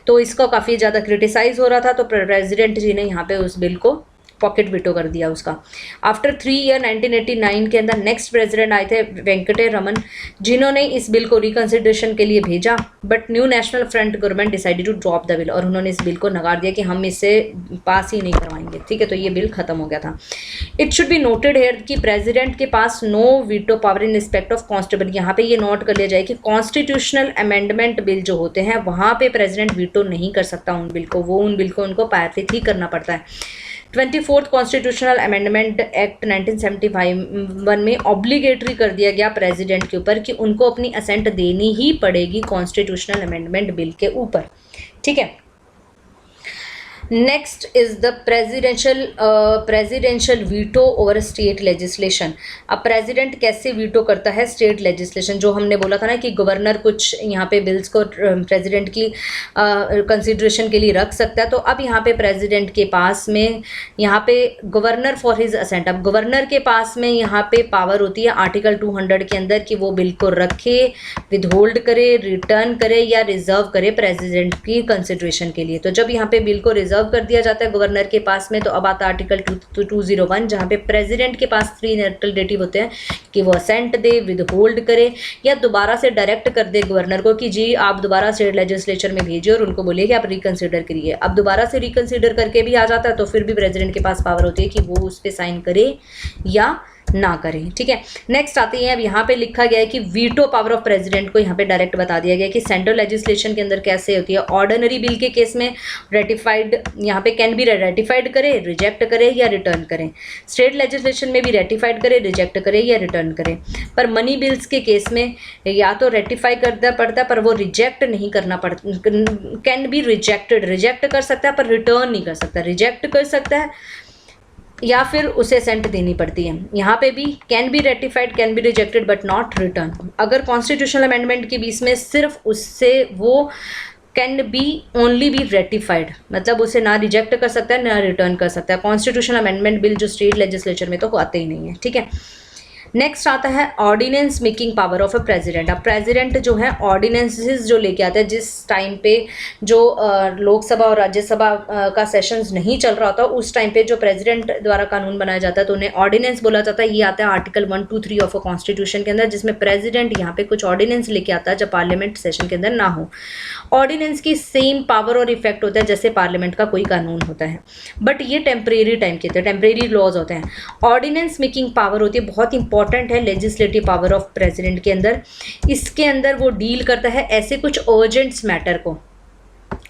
तो इसको काफ़ी ज़्यादा क्रिटिसाइज हो रहा था, तो प्रेसिडेंट जी ने यहाँ पे उस बिल को पॉकेट वीटो कर दिया उसका। आफ्टर 3 ईयर 1989 के अंदर नेक्स्ट प्रेसिडेंट आए थे वेंकटे रमन, जिन्होंने इस बिल को रिकन्सिडरेशन के लिए भेजा, but new national front government decided to drop the bill, और उन्होंने इस बिल को नकार दिया कि हम इसे पास ही नहीं करवाएंगे, ठीक है। तो ये बिल खत्म हो गया था। It should be noted here कि प्रेसिडेंट के पास no veto power in respect of constable. यहाँ पे ये नोट कर लिया जाए कि कॉन्स्टिट्यूशनल अमेंडमेंट बिल जो होते हैं वहाँ पे प्रेसिडेंट वीटो नहीं कर सकता उन बिल को, वो उन बिल को उनको पारित ही करना पड़ता है। 24th कॉन्स्टिट्यूशनल अमेंडमेंट एक्ट 1975 में ऑब्लिगेटरी कर दिया गया प्रेसिडेंट के ऊपर कि उनको अपनी असेंट देनी ही पड़ेगी कॉन्स्टिट्यूशनल अमेंडमेंट बिल के ऊपर, ठीक है। Next is the presidential veto over state legislation. अब प्रेसिडेंट कैसे वीटो करता है स्टेट लेजिस्लेशन, जो हमने बोला था ना कि गवर्नर कुछ यहाँ पे बिल्स को प्रेसिडेंट की कंसिडरेशन के लिए रख सकता है। तो अब यहाँ पे प्रेसिडेंट के पास में यहाँ पे गवर्नर फॉर हिज असेंट, अब गवर्नर के पास में यहाँ पे पावर होती है आर्टिकल 200 के अंदर कि वो बिल को रखे, विदहोल्ड करे, रिटर्न करे या रिजर्व करे प्रेसिडेंट की कंसिडरेशन के लिए। तो जब यहाँ पे बिल को रिजर्व कर दिया जाता है गवर्नर के पास में, तो अब आता है आर्टिकल 201, जहाँ पे प्रेसिडेंट के पास 3 अल्टरनेटिव होते हैं कि वो असेंट दे, विदहोल्ड करे या दोबारा से डायरेक्ट कर दे गवर्नर को कि जी आप दोबारा स्टेट लेजिस्लेचर में भेजिए और उनको बोलिए कि आप रिकन्सिडर करिए। अब दोबारा से रिकन्सिडर करके भी आ जाता है तो फिर भी प्रेसिडेंट के पास पावर होती है कि वो उस पर साइन करे या ना करें, ठीक है। नेक्स्ट आती है, अब यहाँ पे लिखा गया है कि वीटो पावर ऑफ प्रेसिडेंट को यहाँ पे डायरेक्ट बता दिया गया कि सेंट्रल लेजिस्लेशन के अंदर कैसे होती है। ऑर्डिनरी बिल के केस में रेटिफाइड यहाँ पे कैन बी रेटिफाइड करे, रिजेक्ट करे या रिटर्न करें। स्टेट लेजिस्लेशन में भी रेटिफाइड करे, रिजेक्ट करे या रिटर्न करे। पर मनी बिल्स के केस में या तो रेटिफाई करना पड़ता है पर वो रिजेक्ट नहीं करना पड़ता, कैन बी रिजेक्टेड, रिजेक्ट कर सकता है पर रिटर्न नहीं कर सकता, रिजेक्ट कर सकता है या फिर उसे असेंट देनी पड़ती है। यहाँ पे भी can be ratified, can be rejected but not return. अगर कॉन्स्टिट्यूशनल अमेंडमेंट के बीच में सिर्फ उससे वो can be only be ratified, मतलब उसे ना रिजेक्ट कर सकता है ना रिटर्न कर सकता है। कॉन्स्टिट्यूशनल अमेंडमेंट बिल जो स्टेट लेजिस्लेचर में तो आते ही नहीं है, ठीक है। नेक्स्ट आता है ordinance making power of a president. अब प्रेसिडेंट जो है ऑर्डिनेंसेस जो लेके आता है, जिस टाइम पे जो लोकसभा और राज्यसभा का सेशंस नहीं चल रहा होता, उस टाइम पे जो प्रेसिडेंट द्वारा कानून बनाया जाता है तो उन्हें ऑर्डिनेंस बोला जाता है। ये आता है आर्टिकल 1, 2, 3 ऑफ अ कॉन्स्टिट्यूशन के अंदर, जिसमें प्रेसिडेंट यहाँ पे कुछ ऑर्डिनेंस लेके आता है जब पार्लियामेंट सेशन के अंदर ना हो। ऑर्डिनेंस की सेम पावर और इफेक्ट होता है जैसे पार्लियामेंट का कोई कानून होता है, बट ये टेम्परेरी टाइम के होते हैं, टेम्परेरी लॉज होते हैं। ऑर्डिनेंस मेकिंग पावर होती है, बहुत इंपॉर्टेंट है लेजिस्लेटिव पावर ऑफ प्रेसिडेंट के अंदर। इसके अंदर वो डील करता है ऐसे कुछ अर्जेंट्स मैटर को,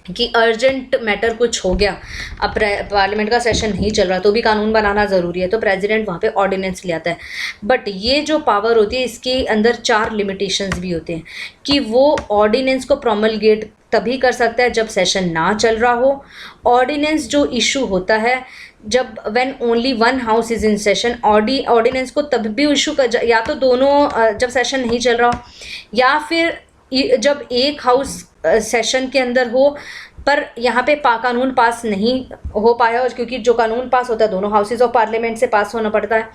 कि अर्जेंट मैटर कुछ हो गया, अब पार्लियामेंट का सेशन नहीं चल रहा तो भी कानून बनाना ज़रूरी है, तो प्रेसिडेंट वहाँ पे ऑर्डिनेंस ले आता है। बट ये जो पावर होती है इसके अंदर 4 लिमिटेशंस भी होते हैं, कि वो ऑर्डिनेंस को प्रोमलगेट तभी कर सकता है जब सेशन ना चल रहा हो। ऑर्डिनेंस जो इशू होता है जब when only one house is in session, ordinance को तब भी इशू कर, या तो दोनों जब सेशन नहीं चल रहा हो, या फिर जब एक हाउस सेशन के अंदर हो पर यहाँ पे कानून पास नहीं हो पाया हो, क्योंकि जो कानून पास होता है दोनों हाउसेज ऑफ पार्लियामेंट से पास होना पड़ता है।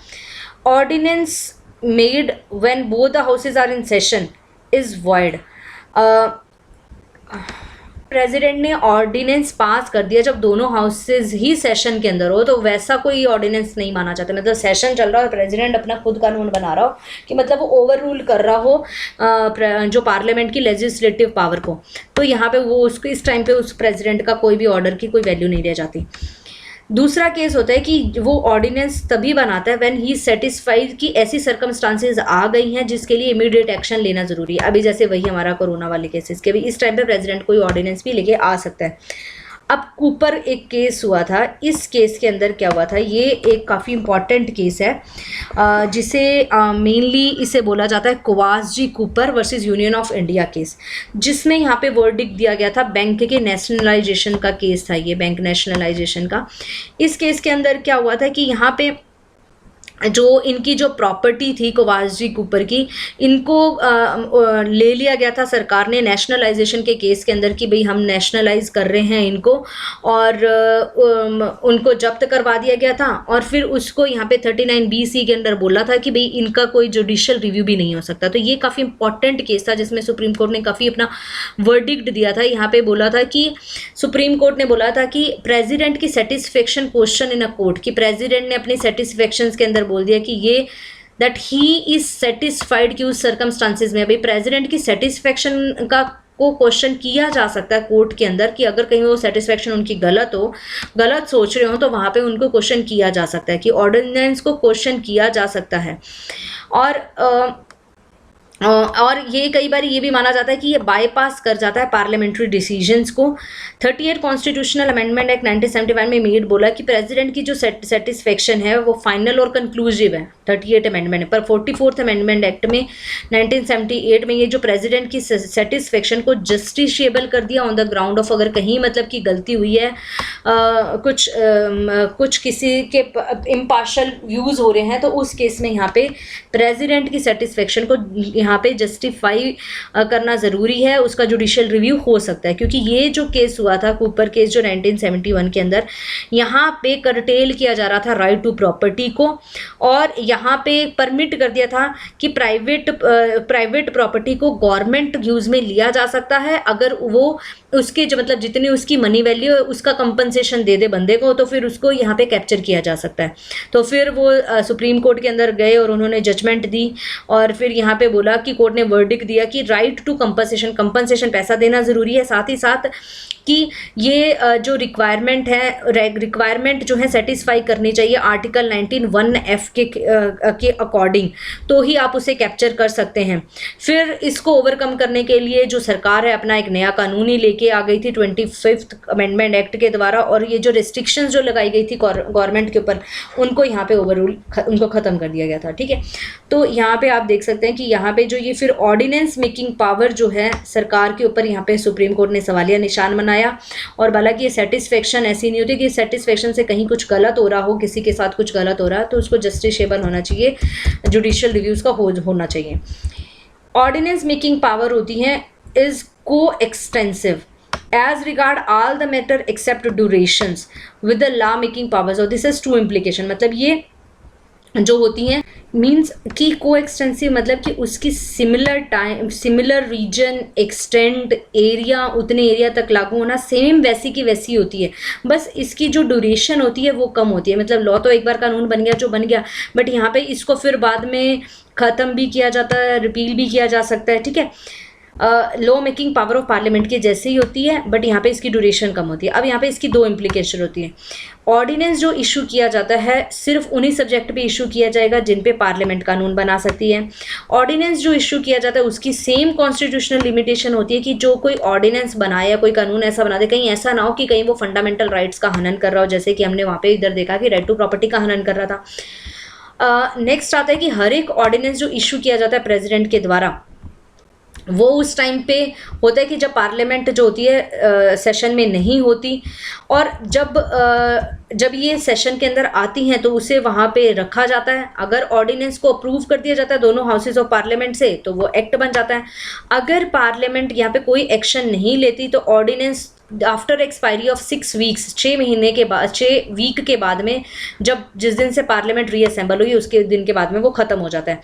Ordinance made when both the houses are in session is void. President ने ऑर्डिनेंस पास कर दिया जब दोनों हाउसेज ही सेशन के अंदर हो, तो वैसा कोई ऑर्डिनेंस नहीं माना जाता। मतलब सेशन चल रहा हो, प्रेसिडेंट अपना खुद कानून बना रहा हो, कि मतलब वो ओवर रूल कर रहा हो जो पार्लियामेंट की लेजिस्लेटिव पावर को, तो यहाँ पे वो उसको इस टाइम पे उस प्रेसिडेंट का कोई भी ऑर्डर की कोई वैल्यू नहीं रह जाती। दूसरा केस होता है कि वो ऑर्डिनेंस तभी बनाता है व्हेन ही सेटिस्फाइड कि ऐसी सर्कमस्टांसेस आ गई हैं जिसके लिए इमीडिएट एक्शन लेना जरूरी है। अभी जैसे वही हमारा कोरोना वाले केसेस के भी इस टाइम पे प्रेसिडेंट कोई ऑर्डिनेंस भी लेके आ सकता है। अब कूपर एक केस हुआ था, इस केस के अंदर क्या हुआ था, ये एक काफ़ी इम्पॉर्टेंट केस है जिसे मेनली इसे बोला जाता है Cowasji Cooper versus union of India case, जिसमें यहाँ पे वर्डिक्ट दिया गया था बैंक के नेशनलाइजेशन का केस था, ये बैंक नेशनलाइजेशन का। इस केस के अंदर क्या हुआ था कि यहाँ पे जो इनकी जो प्रॉपर्टी थी कोवासजी कूपर की, इनको ले लिया गया था सरकार ने नेशनलाइजेशन के केस के अंदर, कि भाई हम नेशनलाइज कर रहे हैं इनको, और उनको जब्त करवा दिया गया था। और फिर उसको यहाँ पे 39BC के अंदर बोला था कि भाई इनका कोई जुडिशियल रिव्यू भी नहीं हो सकता। तो ये काफ़ी इंपॉर्टेंट केस था जिसमें सुप्रीम कोर्ट ने काफ़ी अपना वर्डिक्ट दिया था। यहाँ पे बोला था कि सुप्रीम कोर्ट ने बोला था कि प्रेसिडेंट की satisfaction question in a court, कि प्रेसिडेंट ने अपनी सेटिस्फेक्शन के अंदर बोल दिया कि ये दैट ही इज सेटिस्फाइड, कि उस सर्कमस्टांसेस में भाई प्रेसिडेंट की सेटिस्फेक्शन का को क्वेश्चन किया जा सकता है कोर्ट के अंदर, कि अगर कहीं वो सेटिस्फेक्शन उनकी गलत हो, गलत सोच रहे हो, तो वहाँ पे उनको क्वेश्चन किया जा सकता है, कि ऑर्डिनेंस को क्वेश्चन किया जा सकता है। और ये कई बार ये भी माना जाता है कि ये बाईपास कर जाता है पार्लियामेंट्री डिसीजंस को। 38 कॉन्स्टिट्यूशनल अमेंडमेंट एक्ट 1971 में मेड बोला कि प्रेसिडेंट की जो सेटिस्फेक्शन है वो फाइनल और कंक्लूसिव है 38 अमेंडमेंट, पर 44th अमेंडमेंट एक्ट में 1978 में ये जो प्रेसिडेंट की सेटिस्फेक्शन को जस्टिशिएबल कर दिया ऑन द ग्राउंड ऑफ, अगर कहीं मतलब की गलती हुई है, कुछ किसी के इम्पार्शल व्यूज हो रहे हैं, तो उस केस में यहाँ पे प्रेसिडेंट की सेटिस्फेक्शन को यहाँ पे जस्टिफाई करना ज़रूरी है, उसका जुडिशियल रिव्यू हो सकता है। क्योंकि ये जो केस हुआ था कूपर केस जो 1971 के अंदर, यहाँ पे करटेल किया जा रहा था राइट टू प्रॉपर्टी को, और यहाँ पे परमिट कर दिया था कि प्राइवेट प्रॉपर्टी को गवर्नमेंट यूज़ में लिया जा सकता है अगर वो उसके जो मतलब जितनी उसकी मनी वैल्यू है उसका कंपनसेशन दे दे बंदे को, तो फिर उसको यहाँ पे कैप्चर किया जा सकता है। तो फिर वो सुप्रीम कोर्ट के अंदर गए और उन्होंने जजमेंट दी, और फिर यहाँ पे बोला कि कोर्ट ने वर्डिक्ट दिया कि राइट टू कंपनसेशन पैसा देना ज़रूरी है, साथ ही साथ कि ये जो रिक्वायरमेंट जो है सेटिस्फाई करनी चाहिए आर्टिकल 19(1)(f) के अकॉर्डिंग, तो ही आप उसे कैप्चर कर सकते हैं। फिर इसको ओवरकम करने के लिए जो सरकार है अपना एक नया कानून ही लेके आ गई थी 25th अमेंडमेंट एक्ट के द्वारा, और ये जो रिस्ट्रिक्शंस जो लगाई गई थी गवर्नमेंट के ऊपर उनको यहाँ पे ओवररूल उनको ख़त्म कर दिया गया था। ठीक है, तो यहाँ पे आप देख सकते हैं कि यहाँ पे जो ये फिर ऑर्डिनेंस मेकिंग पावर जो है सरकार के ऊपर यहाँ पे सुप्रीम कोर्ट ने सवालिया निशान बनाया, और बोला कि ये सेटिस्फेक्शन ऐसी नहीं होती कि सेटिस्फेक्शन से कहीं कुछ गलत हो रहा हो, किसी के साथ कुछ गलत हो रहा है तो उसको जस्टिसेबल होना चाहिए, जुडिशियल रिव्यूज़ का होना चाहिए। ऑर्डिनेंस मेकिंग पावर होती है इज को extensive as regard all the matter except durations with the law making powers, और this is two implication, मतलब ये जो होती हैं, मीन्स कि को एक्सटेंसिव मतलब कि उसकी similar time, similar reason, extend, area, उतने एरिया तक लागू होना सेम वैसी की वैसी होती है, बस इसकी जो ड्यूरेशन होती है वो कम होती है। मतलब लॉ तो एक बार कानून बन गया जो बन गया, बट यहाँ पे इसको फिर बाद में ख़त्म भी किया जाता है, रिपील भी किया जा सकता है, ठीक है। Law making power of parliament के जैसे ही होती है, बट यहाँ पे इसकी ड्यूरेशन कम होती है। अब यहाँ पे इसकी दो इम्प्लीकेशन होती है। ऑर्डिनेंस जो इशू किया जाता है सिर्फ उन्हीं सब्जेक्ट पे इशू किया जाएगा जिन पे पार्लियामेंट कानून बना सकती है। ऑर्डिनेंस जो इशू किया जाता है उसकी सेम कॉन्स्टिट्यूशनल लिमिटेशन होती है कि जो कोई ऑर्डिनेंस बनाए या कोई कानून ऐसा बना दे, कहीं ऐसा ना हो कि कहीं वो फंडामेंटल राइट्स का हनन कर रहा हो, जैसे कि हमने वहाँ पे इधर देखा कि राइट टू प्रॉपर्टी का हनन कर रहा था। नेक्स्ट आता है कि हर एक ऑर्डिनेंस जो इशू किया जाता है प्रेसिडेंट के द्वारा, वो उस टाइम पे होता है कि जब पार्लियामेंट जो होती है सेशन में नहीं होती, और जब ये सेशन के अंदर आती हैं तो उसे वहाँ पे रखा जाता है। अगर ऑर्डिनेंस को अप्रूव कर दिया जाता है दोनों हाउसेज ऑफ पार्लियामेंट से तो वो एक्ट बन जाता है। अगर पार्लियामेंट यहाँ पे कोई एक्शन नहीं लेती तो ordinance after expiry of 6 weeks, 6 महीने के बाद, 6 वीक के बाद में, जब जिस दिन से पार्लियामेंट रीअसेंबल हुई उसके दिन के बाद में वो ख़त्म हो जाता है।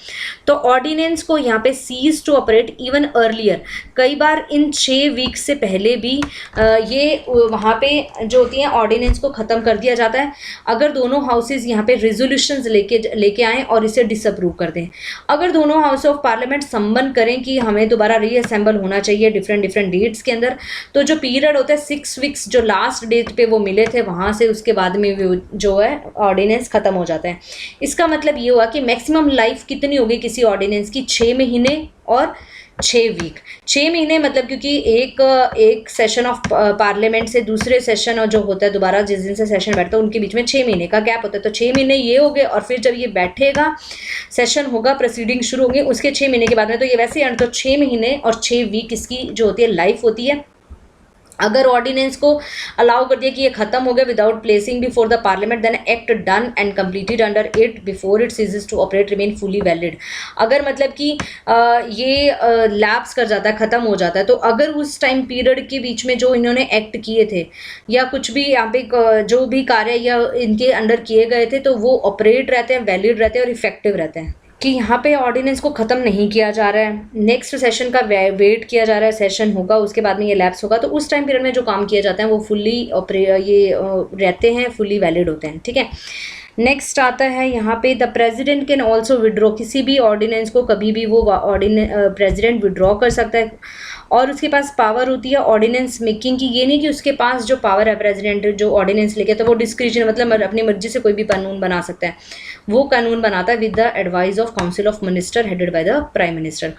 तो ऑर्डिनेंस को यहाँ पे cease to operate even earlier, कई बार इन 6 वीक्स से पहले भी ये वहाँ पे जो होती हैं ऑर्डिनेंस को ख़त्म कर दिया जाता है, अगर दोनों हाउसेज यहाँ पे रेजोल्यूशंस लेके आएँ और इसे डिसअप्रूव कर दें। अगर दोनों हाउस ऑफ पार्लियामेंट संबंध करें कि हमें दोबारा रीअसेंबल होना चाहिए डिफरेंट डेट्स के अंदर, तो जो पीरियड होता है 6 वीक्स जो लास्ट डेट पे वो मिले थे वहाँ से उसके बाद में जो है ऑर्डिनेंस ख़त्म हो जाता है। इसका मतलब ये हुआ कि मैक्सिमम लाइफ कितनी होगी किसी ऑर्डिनेंस की, 6 महीने और 6 वीक। 6 महीने मतलब क्योंकि एक सेशन ऑफ पार्लियामेंट से दूसरे सेशन और जो होता है दोबारा जिस दिन से सेशन बैठता है उनके बीच में 6 महीने का गैप होता है, तो 6 महीने ये हो गए, और फिर जब ये बैठेगा सेशन होगा, प्रोसीडिंग शुरू होंगे उसके 6 महीने के बाद में, तो ये वैसे ही, तो 6 महीने और 6 वीक इसकी जो होती है लाइफ होती है। अगर ऑर्डिनेंस को अलाउ कर दिया कि ये खत्म हो गया without placing before the parliament, then act done and completed under it before it ceases to operate remain fully valid. अगर मतलब कि ये लैप्स कर जाता है, ख़त्म हो जाता है, तो अगर उस टाइम पीरियड के बीच में जो इन्होंने एक्ट किए थे या कुछ भी यहाँ पे जो भी कार्य या इनके अंडर किए गए थे, तो वो ऑपरेट रहते हैं, वैलिड रहते हैं और इफेक्टिव रहते हैं। कि यहाँ पे ऑर्डिनेंस को ख़त्म नहीं किया जा रहा है, नेक्स्ट सेशन का वेट किया जा रहा है, सेशन होगा उसके बाद में ये लैप्स होगा, तो उस टाइम पीरियड में जो काम किए जाते हैं वो फुल्ली रहते हैं, फुल्ली वैलिड होते हैं, ठीक है। नेक्स्ट आता है यहाँ पे the president can also withdraw, किसी भी ऑर्डिनेंस को कभी भी वो प्रेसिडेंट विड्रॉ कर सकता है, और उसके पास पावर होती है ऑर्डिनेंस मेकिंग की। ये नहीं कि उसके पास जो पावर है प्रेसिडेंट जो ऑर्डिनेंस लेके, तो वो डिस्क्रिशन मतलब अपनी मर्जी से कोई भी कानून बना सकता है, वो कानून बनाता है with the advice of council of minister headed by the prime minister.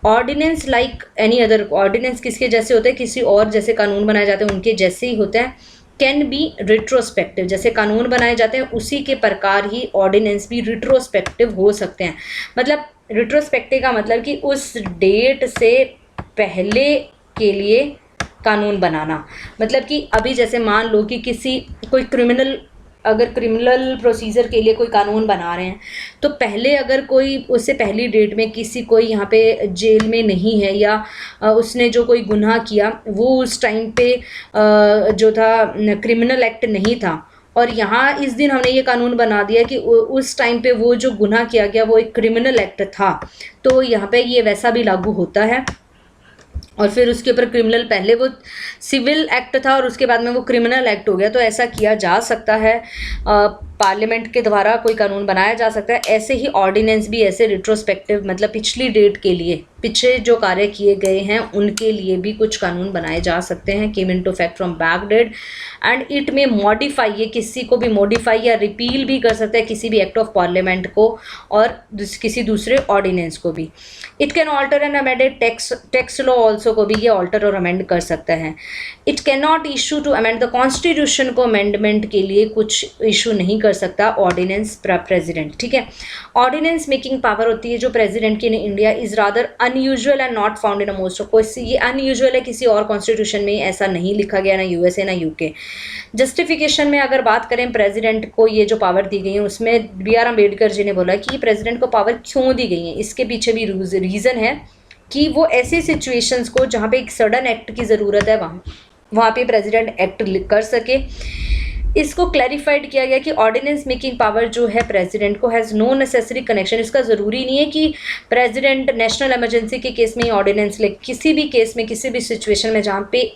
Ordinance like any other, ordinance किसके जैसे होते हैं, किसी और जैसे कानून बनाए जाते हैं उनके जैसे ही होते हैं। कैन बी रिट्रोस्पेक्टिव, जैसे कानून बनाए जाते हैं उसी के प्रकार ही ऑर्डिनेंस भी रिट्रोस्पेक्टिव हो सकते हैं। मतलब रिट्रोस्पेक्टिव का मतलब कि उस डेट से पहले के लिए कानून बनाना, मतलब कि अभी जैसे मान लो कि कोई क्रिमिनल प्रोसीजर के लिए कोई कानून बना रहे हैं, तो पहले अगर कोई उससे पहली डेट में कोई यहाँ पे जेल में नहीं है या उसने जो कोई गुनाह किया वो उस टाइम पे जो था क्रिमिनल एक्ट नहीं था, और यहाँ इस दिन हमने ये कानून बना दिया कि उस टाइम पे वो जो गुनाह किया गया वो एक क्रिमिनल एक्ट था, तो यहाँ पे ये वैसा भी लागू होता है। और फिर उसके ऊपर क्रिमिनल, पहले वो सिविल एक्ट था और उसके बाद में वो क्रिमिनल एक्ट हो गया, तो ऐसा किया जा सकता है, पार्लियामेंट के द्वारा कोई कानून बनाया जा सकता है। ऐसे ही ऑर्डिनेंस भी ऐसे रिट्रोस्पेक्टिव मतलब पिछली डेट के लिए, पीछे जो कार्य किए गए हैं उनके लिए भी कुछ कानून बनाए जा सकते हैं, came into effect from back date and it में मॉडिफाई, ये किसी को भी मॉडिफाई या रिपील भी कर सकता है किसी भी एक्ट ऑफ पार्लियामेंट को और किसी दूसरे ऑर्डिनेंस को भी। It can alter and amended text law also को भी ये ऑल्टर और अमेंड कर सकता है। It can not issue to amend the constitution को अमेंडमेंट के लिए कुछ इशू नहीं कर सकता ऑर्डिनेंस प्रेसिडेंट, ठीक है। ऑर्डिनेंस मेकिंग पावर होती है जो प्रेसिडेंट की in India is rather unusual and not found in most of, ये अनयूजुअल है, किसी और कॉन्स्टिट्यूशन में ऐसा नहीं लिखा गया, ना यूएसए ना यूके। जस्टिफिकेशन में अगर बात करें प्रेसिडेंट को ये जो पावर दी गई है उसमें BR अम्बेडकर जी ने बोला कि प्रेसिडेंट को पावर क्यों दी गई है, इसके पीछे भी रीज़न है कि वो ऐसी सिचुएशंस को जहाँ पे एक सडन एक्ट की ज़रूरत है वहाँ पे प्रेसिडेंट एक्ट कर सके। इसको क्लैरिफाइड किया गया कि ऑर्डिनेंस मेकिंग पावर जो है प्रेसिडेंट को हैज़ नो नेसेसरी कनेक्शन। इसका ज़रूरी नहीं है कि प्रेसिडेंट नेशनल इमरजेंसी के केस में ही ऑर्डिनेंस ले, किसी भी केस में, किसी भी सिचुएशन में जहाँ पे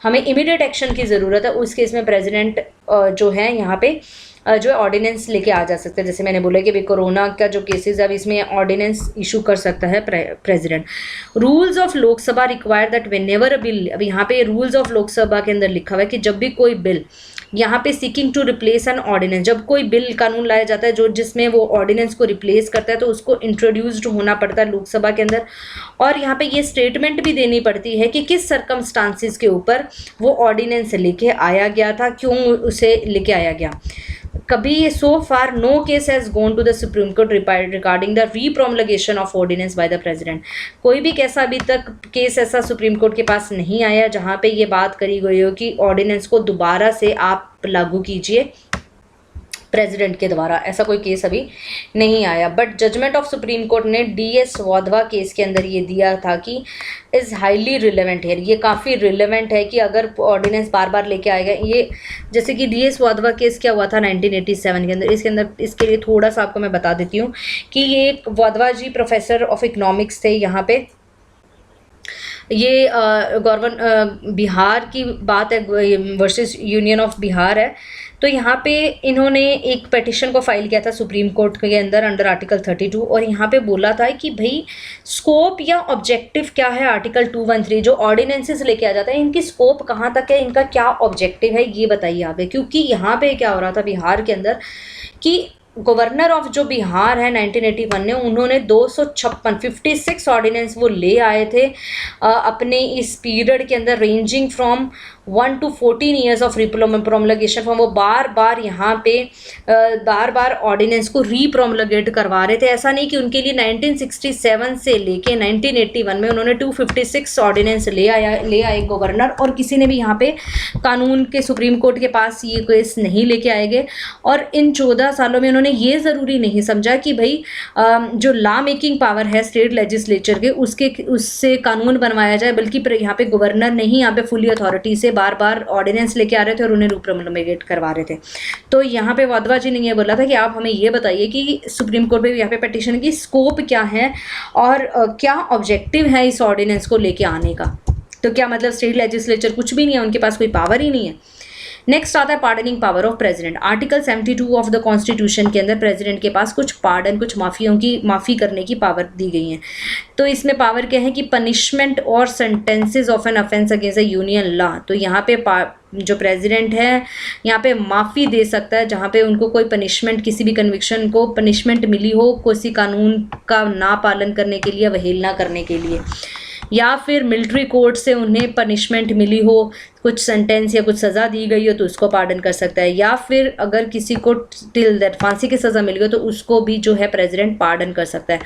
हमें इमीडिएट एक्शन की ज़रूरत है, उस केस में प्रेसिडेंट जो है यहाँ पे जो है ऑर्डिनेंस लेके आ जा सकते हैं। जैसे मैंने बोला कि अभी कोरोना का जो केसेस है, अब इसमें ऑर्डिनेंस इशू कर सकता है president. Rules of Lok Sabha require that whenever a bill, अब यहाँ पे रूल्स ऑफ लोकसभा के अंदर लिखा हुआ है कि जब भी कोई बिल यहाँ पे seeking to replace an ordinance, जब कोई बिल कानून लाया जाता है जो जिसमें वो ऑर्डिनेंस को रिप्लेस करता है, तो उसको इंट्रोड्यूस्ड होना पड़ता है लोकसभा के अंदर, और यहाँ पे ये स्टेटमेंट भी देनी पड़ती है कि किस सर्कमस्टांसिस के ऊपर वो ऑर्डिनेंस लेके आया गया था, क्यों उसे लेके आया गया। कभी so far no case has gone to the supreme court regarding the repromulgation of ordinance by the president. कोई भी कैसा अभी तक केस ऐसा सुप्रीम कोर्ट के पास नहीं आया जहाँ पे ये बात करी गई हो कि ऑर्डिनेंस को दोबारा से आप लागू कीजिए प्रेसिडेंट के द्वारा, ऐसा कोई केस अभी नहीं आया। But judgment of supreme court ने DS वाधवा केस के अंदर ये दिया था कि इज़ हाईली रिलेवेंट है, ये काफ़ी रिलेवेंट है कि अगर ऑर्डिनेंस बार बार लेके आएगा ये, जैसे कि DS वाधवा केस क्या हुआ था 1987 के अंदर, इसके लिए थोड़ा सा आपको मैं बता देती हूँ कि ये एक वाधवा जी प्रोफेसर ऑफ इकोनॉमिक्स थे यहाँ पे। ये बिहार की बात है वर्सेस यूनियन ऑफ बिहार है। तो यहाँ पे इन्होंने एक पिटिशन को फाइल किया था सुप्रीम कोर्ट के अंदर अंडर आर्टिकल 32, और यहाँ पे बोला था कि भाई स्कोप या ऑब्जेक्टिव क्या है आर्टिकल 213 जो ऑर्डिनेंसेस लेके आ जाता है, इनकी स्कोप कहाँ तक है, इनका क्या ऑब्जेक्टिव है, ये बताइए आप। क्योंकि यहाँ पे क्या हो रहा था बिहार के अंदर कि गवर्नर ऑफ जो बिहार है 1981 ने, उन्होंने 56 ऑर्डिनेंस वो ले आए थे अपने इस पीरियड के अंदर, ranging from 1 to 14 years of promulgation from. वो बार बार यहाँ पे बार बार ऑर्डिनेंस को रीप्रोमलगेट करवा रहे थे। ऐसा नहीं कि उनके लिए 1967 से लेके 1981 में उन्होंने 256 ऑर्डिनेंस ले आए गवर्नर, और किसी ने भी यहाँ पे कानून के सुप्रीम कोर्ट के पास ये केस नहीं लेके आएंगे। और इन 14 सालों में उन्होंने ये ज़रूरी नहीं समझा कि भाई जो लॉ मेकिंग पावर है स्टेट लेजिस्लेचर के, उससे कानून बनवाया जाए, बल्कि यहाँ पे गवर्नर नहीं, यहाँ पे फुली अथॉरिटी से बार बार ऑर्डिनेंस लेके आ रहे थे और उन्हें प्रोमलगेट करवा रहे थे। तो यहाँ पे वाधवा जी ने ये बोला था कि आप हमें ये बताइए कि सुप्रीम कोर्ट में यहाँ पे पिटीशन की स्कोप क्या है और क्या ऑब्जेक्टिव है इस ऑर्डिनेंस को लेके आने का। तो क्या मतलब स्टेट लेजिस्लेचर कुछ भी नहीं है, उनके पास कोई पावर ही नहीं है। नेक्स्ट आता है pardoning power of president. Article 72 of the constitution के अंदर प्रेसिडेंट के पास कुछ पार्डन, कुछ माफियों की माफ़ी करने की पावर दी गई है। तो इसमें पावर क्या है कि पनिशमेंट और sentences of an offence against the union law. तो यहाँ पे जो प्रेसिडेंट है यहाँ पे माफ़ी दे सकता है जहाँ पे उनको कोई पनिशमेंट, किसी भी कन्विक्शन को पनिशमेंट मिली हो किसी कानून का ना पालन करने के लिए, अवहेलना करने के लिए, या फिर मिलिट्री कोर्ट से उन्हें पनिशमेंट मिली हो, कुछ सेंटेंस या कुछ सज़ा दी गई हो तो उसको पार्डन कर सकता है, या फिर अगर किसी को टिल दैट फांसी की सज़ा मिल गई तो उसको भी जो है प्रेसिडेंट पार्डन कर सकता है।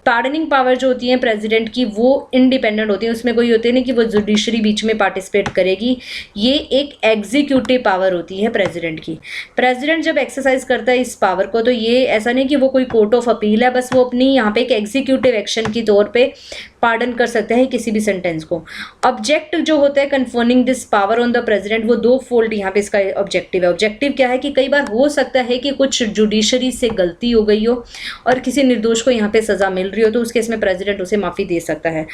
पार्डनिंग पावर जो होती है प्रेसिडेंट की वो इंडिपेंडेंट होती है, उसमें कोई होती नहीं कि वो जुडिशरी बीच में पार्टिसिपेट करेगी। ये एक एग्जीक्यूटिव पावर होती है प्रेसिडेंट की। प्रेसिडेंट जब एक्सरसाइज करता है इस पावर को, तो ये ऐसा नहीं कि वो कोई कोर्ट ऑफ अपील है, बस वो अपनी यहाँ पे एक एग्जीक्यूटिव एक्शन की तौर पे पार्डन कर सकते हैं किसी भी सेंटेंस को। ऑब्जेक्ट जो होता है confirming this power on the president, वो दो फोल्ड यहाँ पे इसका ऑब्जेक्टिव है। ऑब्जेक्टिव क्या है कि कई बार हो सकता है कि कुछ जुडिशरी से गलती हो गई हो और किसी निर्दोष को यहाँ पे सज़ा मिल रही हो, तो उस केस में प्रेसिडेंट उसे माफ़ी दे सकता है।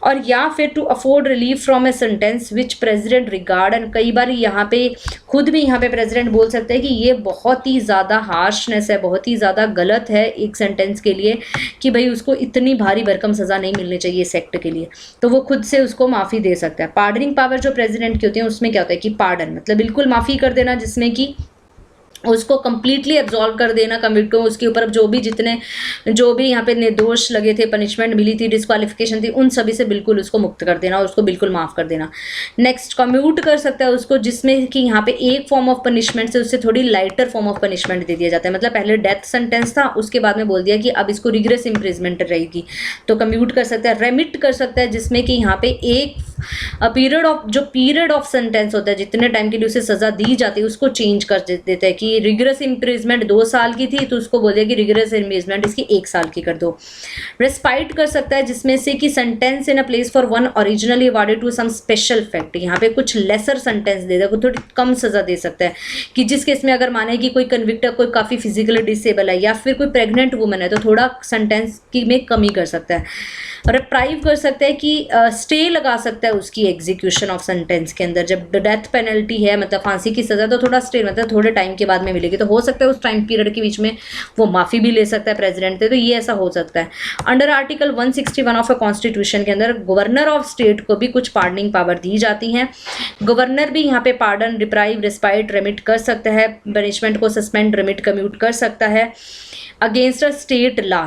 और या फिर to afford relief from a sentence which president regard, and कई बार यहाँ पे खुद भी यहाँ पे प्रेसिडेंट बोल सकते हैं कि ये बहुत ही ज़्यादा हार्शनेस है, बहुत ही ज़्यादा गलत है एक सेंटेंस के लिए, कि भाई उसको इतनी भारी भरकम सज़ा नहीं मिलनी चाहिए इस एक्ट के लिए, तो वो खुद से उसको माफ़ी दे सकता है। पार्डनिंग पावर जो प्रेसिडेंट की होती है उसमें क्या होता है कि पार्डन मतलब बिल्कुल माफ़ी कर देना, जिसमें कि उसको कंप्लीटली एब्जॉल्व कर देना, कमिट को उसके ऊपर जो भी यहाँ पे निर्दोष लगे थे, पनिशमेंट मिली थी, डिस्क्वालिफिकेशन थी, उन सभी से बिल्कुल उसको मुक्त कर देना, उसको बिल्कुल माफ़ कर देना। नेक्स्ट कम्यूट कर सकता है उसको, जिसमें कि यहाँ पे एक फॉर्म ऑफ पनिशमेंट से उससे थोड़ी लाइटर फॉर्म ऑफ पनिशमेंट दे दिया जाता है। मतलब पहले डेथ सेंटेंस था, उसके बाद में बोल दिया कि अब इसको रिग्रेस इम्प्रिजमेंट रहेगी, तो कम्यूट कर सकता है। रेमिट कर सकता है, जिसमें कि यहाँ पे एक पीरियड ऑफ सेंटेंस होता है, जितने टाइम के लिए उसे सजा दी जाती है उसको चेंज कर देता है कि रिगरस इम्प्रिजमेंट 2 साल की थी तो उसको बोल दिया कि रिगरस इम्प्रिजमेंट इसकी 1 साल की कर दो। रेस्पाइट कर सकता है जिसमें से कि sentence in a place for one originally awarded to some special fact, यहाँ पे कुछ लेसर सेंटेंस दे देगा, थोड़ी कम सजा दे सकता है कि जिस केस में अगर माने कि कोई कन्विक्ट है, कोई काफ़ी फिजिकली डिसेबल है या फिर कोई प्रेग्नेंट वुमन है तो थोड़ा सेंटेंस की में कमी कर सकता है। रिप्राइव कर सकता है कि स्टे लगा सकता है उसकी एग्जीक्यूशन ऑफ सेंटेंस के अंदर। जब डेथ पेनल्टी है मतलब फांसी की सजा तो थोड़ा स्टे मतलब थोड़े टाइम के बाद में मिलेगी, तो हो सकता है उस टाइम पीरियड के बीच में वो माफ़ी भी ले सकता है प्रेसिडेंट से, तो ये ऐसा हो सकता है। Under article 161 of a constitution के अंदर गवर्नर ऑफ स्टेट को भी कुछ पार्डनिंग पावर दी जाती हैं। गवर्नर भी यहाँ पे पार्डन, रिप्राइव, रिस्पाइट, रिमिट कर सकता है, पनिशमेंट को सस्पेंड, रिमिट, कम्यूट कर सकता है अगेंस्ट अ स्टेट लॉ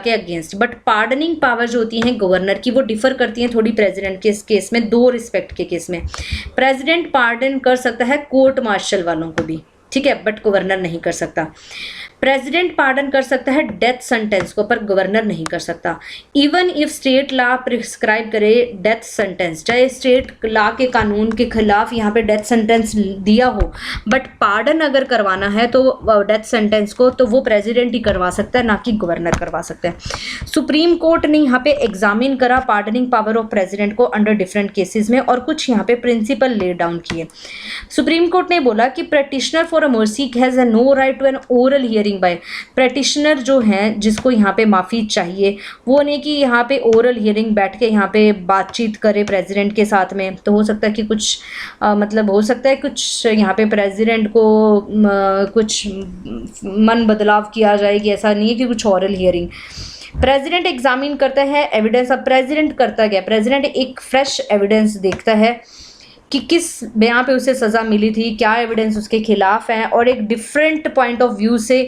के अगेंस्ट। बट पार्डनिंग पावर जो होती हैं गवर्नर की वो डिफर करती हैं थोड़ी प्रेसिडेंट के केस में, 2 रिस्पेक्ट के केस में। प्रेसिडेंट पार्डन कर सकता है कोर्ट मार्शल वालों को भी, ठीक है, बट गवर्नर नहीं कर सकता। प्रेसिडेंट पार्डन कर सकता है डेथ सेंटेंस को, पर गवर्नर नहीं कर सकता। Even if state law prescribe करे डेथ सेंटेंस, चाहे स्टेट लॉ के कानून के खिलाफ यहाँ पे डेथ सेंटेंस दिया हो, बट पार्डन अगर करवाना है तो डेथ सेंटेंस को तो वो प्रेसिडेंट ही करवा सकता है, ना कि गवर्नर करवा सकता है। सुप्रीम कोर्ट ने यहाँ पे एग्जामिन करा पार्डनिंग पावर ऑफ प्रेसिडेंट को अंडर डिफरेंट केसेस में और कुछ यहाँ पे प्रिंसिपल ले डाउन किए। सुप्रीम कोर्ट ने बोला कि practitioner for a mercy has a no right to an oral hearing by. Practitioner जो हैं जिसको यहाँ पे माफ़ी चाहिए वो नहीं कि यहाँ पे ओरल हियरिंग बैठ के यहाँ पे बातचीत करे प्रेसिडेंट के साथ में, तो हो सकता है कि कुछ मतलब हो सकता है कुछ यहाँ पे प्रेसिडेंट को कुछ मन बदलाव किया जाए कि ऐसा नहीं है कि कुछ ओरल हियरिंग। प्रेसिडेंट एग्जामिन करता है एविडेंस। अब प्रेसिडेंट करता क्या, प्रेसिडेंट एक फ्रेश एविडेंस देखता है कि किस बयां पे उसे सज़ा मिली थी, क्या एविडेंस उसके खिलाफ है, और एक डिफरेंट पॉइंट ऑफ व्यू से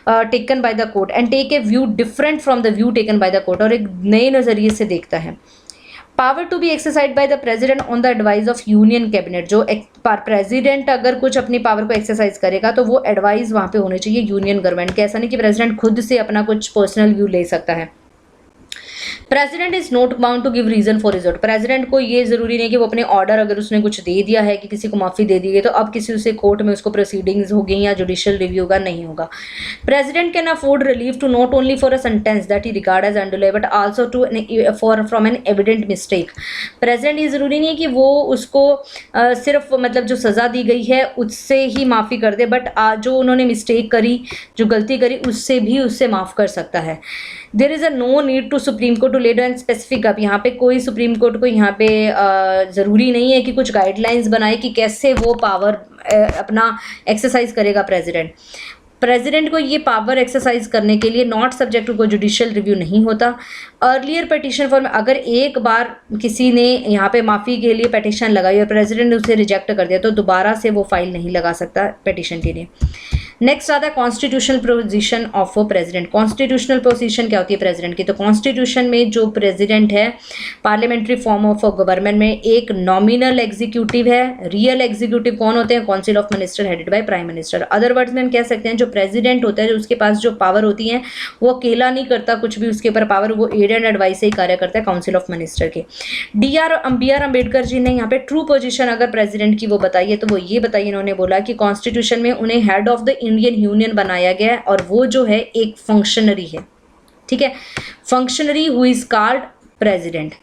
taken by the court and take a view different from the view taken by the court, और एक नए नज़रिए से देखता है। Power to be exercise by the president on the advice of union cabinet. जो president अगर कुछ अपनी पावर को एक्सरसाइज करेगा तो वो एडवाइस वहाँ पे होनी चाहिए यूनियन गवर्नमेंट के, ऐसा नहीं कि प्रेसिडेंट खुद से अपना कुछ पर्सनल व्यू ले सकता है। President is not bound to give reason for result. President को ये जरूरी नहीं कि वो अपने ऑर्डर अगर उसने कुछ दे दिया है कि किसी को माफी दे दी है तो अब किसी से कोर्ट में उसको प्रोसीडिंग्स होगी या जुडिशियल रिव्यू होगा, नहीं होगा। President can afford relief to not only for a sentence that he regard as unduly but also to for from an evident mistake. President ये जरूरी नहीं है कि वो उसको सिर्फ मतलब जो सजा दी गई है उससे ही माफी कर दे, बट जो उन्होंने मिस्टेक करी, जो गलती करी, उससे भी उससे माफ कर सकता है। There is a no need to supreme court to led and specific. अब यहाँ पे कोई सुप्रीम कोर्ट को यहाँ पे ज़रूरी नहीं है कि कुछ गाइडलाइंस बनाए कि कैसे वो पावर अपना एक्सरसाइज करेगा प्रेसिडेंट। प्रेसिडेंट को ये पावर एक्सरसाइज करने के लिए not subject to judicial review नहीं होता। अर्लियर पिटिशन फॉर अगर एक बार किसी ने यहाँ पे माफ़ी के लिए पिटिशन लगाई और प्रेसिडेंट ने उसे रिजेक्ट कर दिया तो दोबारा से वो फाइल नहीं लगा सकता पिटिशन के लिए। नेक्स्ट आता है constitutional position of president. Constitutional position क्या होती है प्रेसिडेंट की, तो कॉन्स्टिट्यूशन में जो प्रेसिडेंट है पार्लियामेंट्री फॉर्म ऑफ गवर्नमेंट में एक नॉमिनल एग्जीक्यूटिव है। रियल एग्जीक्यूटिव कौन होते हैं, council of minister headed by prime minister. Other words में हम कह सकते हैं जो प्रेसिडेंट होता है, जो उसके पास जो पावर होती है वो अकेला नहीं करता कुछ भी उसके ऊपर पावर, वो एड एंड एडवाइस से ही कार्य करता है काउंसिल ऑफ मिनिस्टर के। बी आर अम्बेडकर जी ने यहाँ पे ट्रू पोजीशन अगर प्रेसिडेंट की वो बताई है तो वो ये बताई, इन्होंने बोला कि कॉन्स्टिट्यूशन में उन्हें head of the Indian union बनाया गया है और वो जो है एक फंक्शनरी है, ठीक है, functionary who is called president.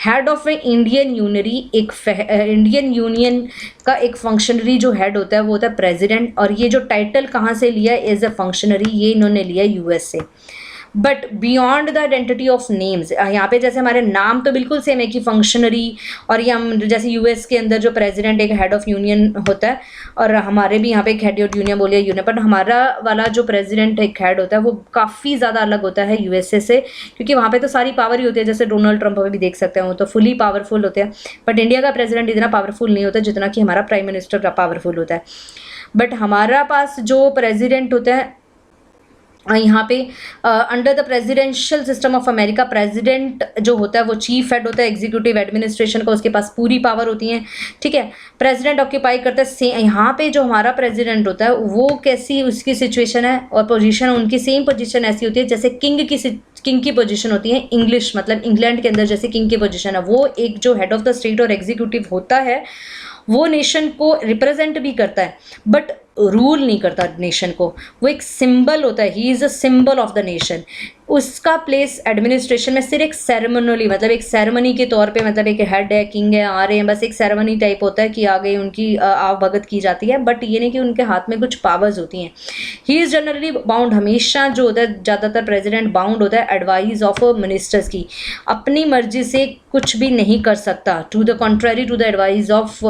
Head of a Indian unionary, एक इंडियन यूनियन का एक फंक्शनरी जो हेड होता है वो होता है प्रेसिडेंट। और ये जो टाइटल कहाँ से लिया एज ए फंक्शनरी, ये इन्होंने लिया यूएस से। But beyond the identity of names, यहाँ पे जैसे हमारे नाम तो बिल्कुल सेम है कि फंक्शनरी, और ये हम जैसे यूएस के अंदर जो प्रेसिडेंट एक हेड ऑफ यूनियन होता है और हमारे भी यहाँ पे एक हेड ऑफ यूनियन बोलिए यूनियन, बट हमारा वाला जो प्रेसिडेंट एक हेड होता है वो काफ़ी ज़्यादा अलग होता है यूएसए से, क्योंकि वहाँ पे तो सारी पावर ही होती है। जैसे डोनाल्ड ट्रंप भी देख सकते हैं वो तो फुली पावरफुल होते हैं, बट इंडिया का प्रेसिडेंट इतना पावरफुल नहीं होता जितना कि हमारा प्राइम मिनिस्टर का पावरफुल होता है। बट हमारा पास जो प्रेसिडेंट होता है यहाँ पे under the presidential system of America, president जो होता है वो चीफ हेड होता है एग्जीक्यूटिव एडमिनिस्ट्रेशन का, उसके पास पूरी पावर होती है, ठीक है। प्रेसिडेंट ऑक्यूपाई करता है यहाँ पे जो हमारा प्रेसिडेंट होता है वो कैसी उसकी सिचुएशन है और पोजीशन, उनकी सेम पोजीशन ऐसी होती है जैसे किंग की किंग की पोजीशन होती है इंग्लिश, मतलब इंग्लैंड के अंदर जैसे किंग की पोजीशन है, वो एक जो हेड ऑफ द स्टेट और एग्जीक्यूटिव होता है वो नेशन को रिप्रेजेंट भी करता है बट रूल नहीं करता नेशन को, वो एक सिंबल होता है, he is a symbol of the nation. उसका प्लेस एडमिनिस्ट्रेशन में सिर्फ एक सेरेमोनली, मतलब एक सेरेमनी के तौर पे, मतलब एक हेड है, किंग है, आ रहे हैं, बस एक सेरेमनी टाइप होता है कि आ गई, उनकी आवभगत की जाती है, बट ये नहीं कि उनके हाथ में कुछ पावर्स होती हैं। ही इज़ जनरली बाउंड, हमेशा जो होता है ज़्यादातर प्रेसिडेंट बाउंड होता है एडवाइस ऑफ मिनिस्टर्स की, अपनी मर्जी से कुछ भी नहीं कर सकता, to the contrary to the advice of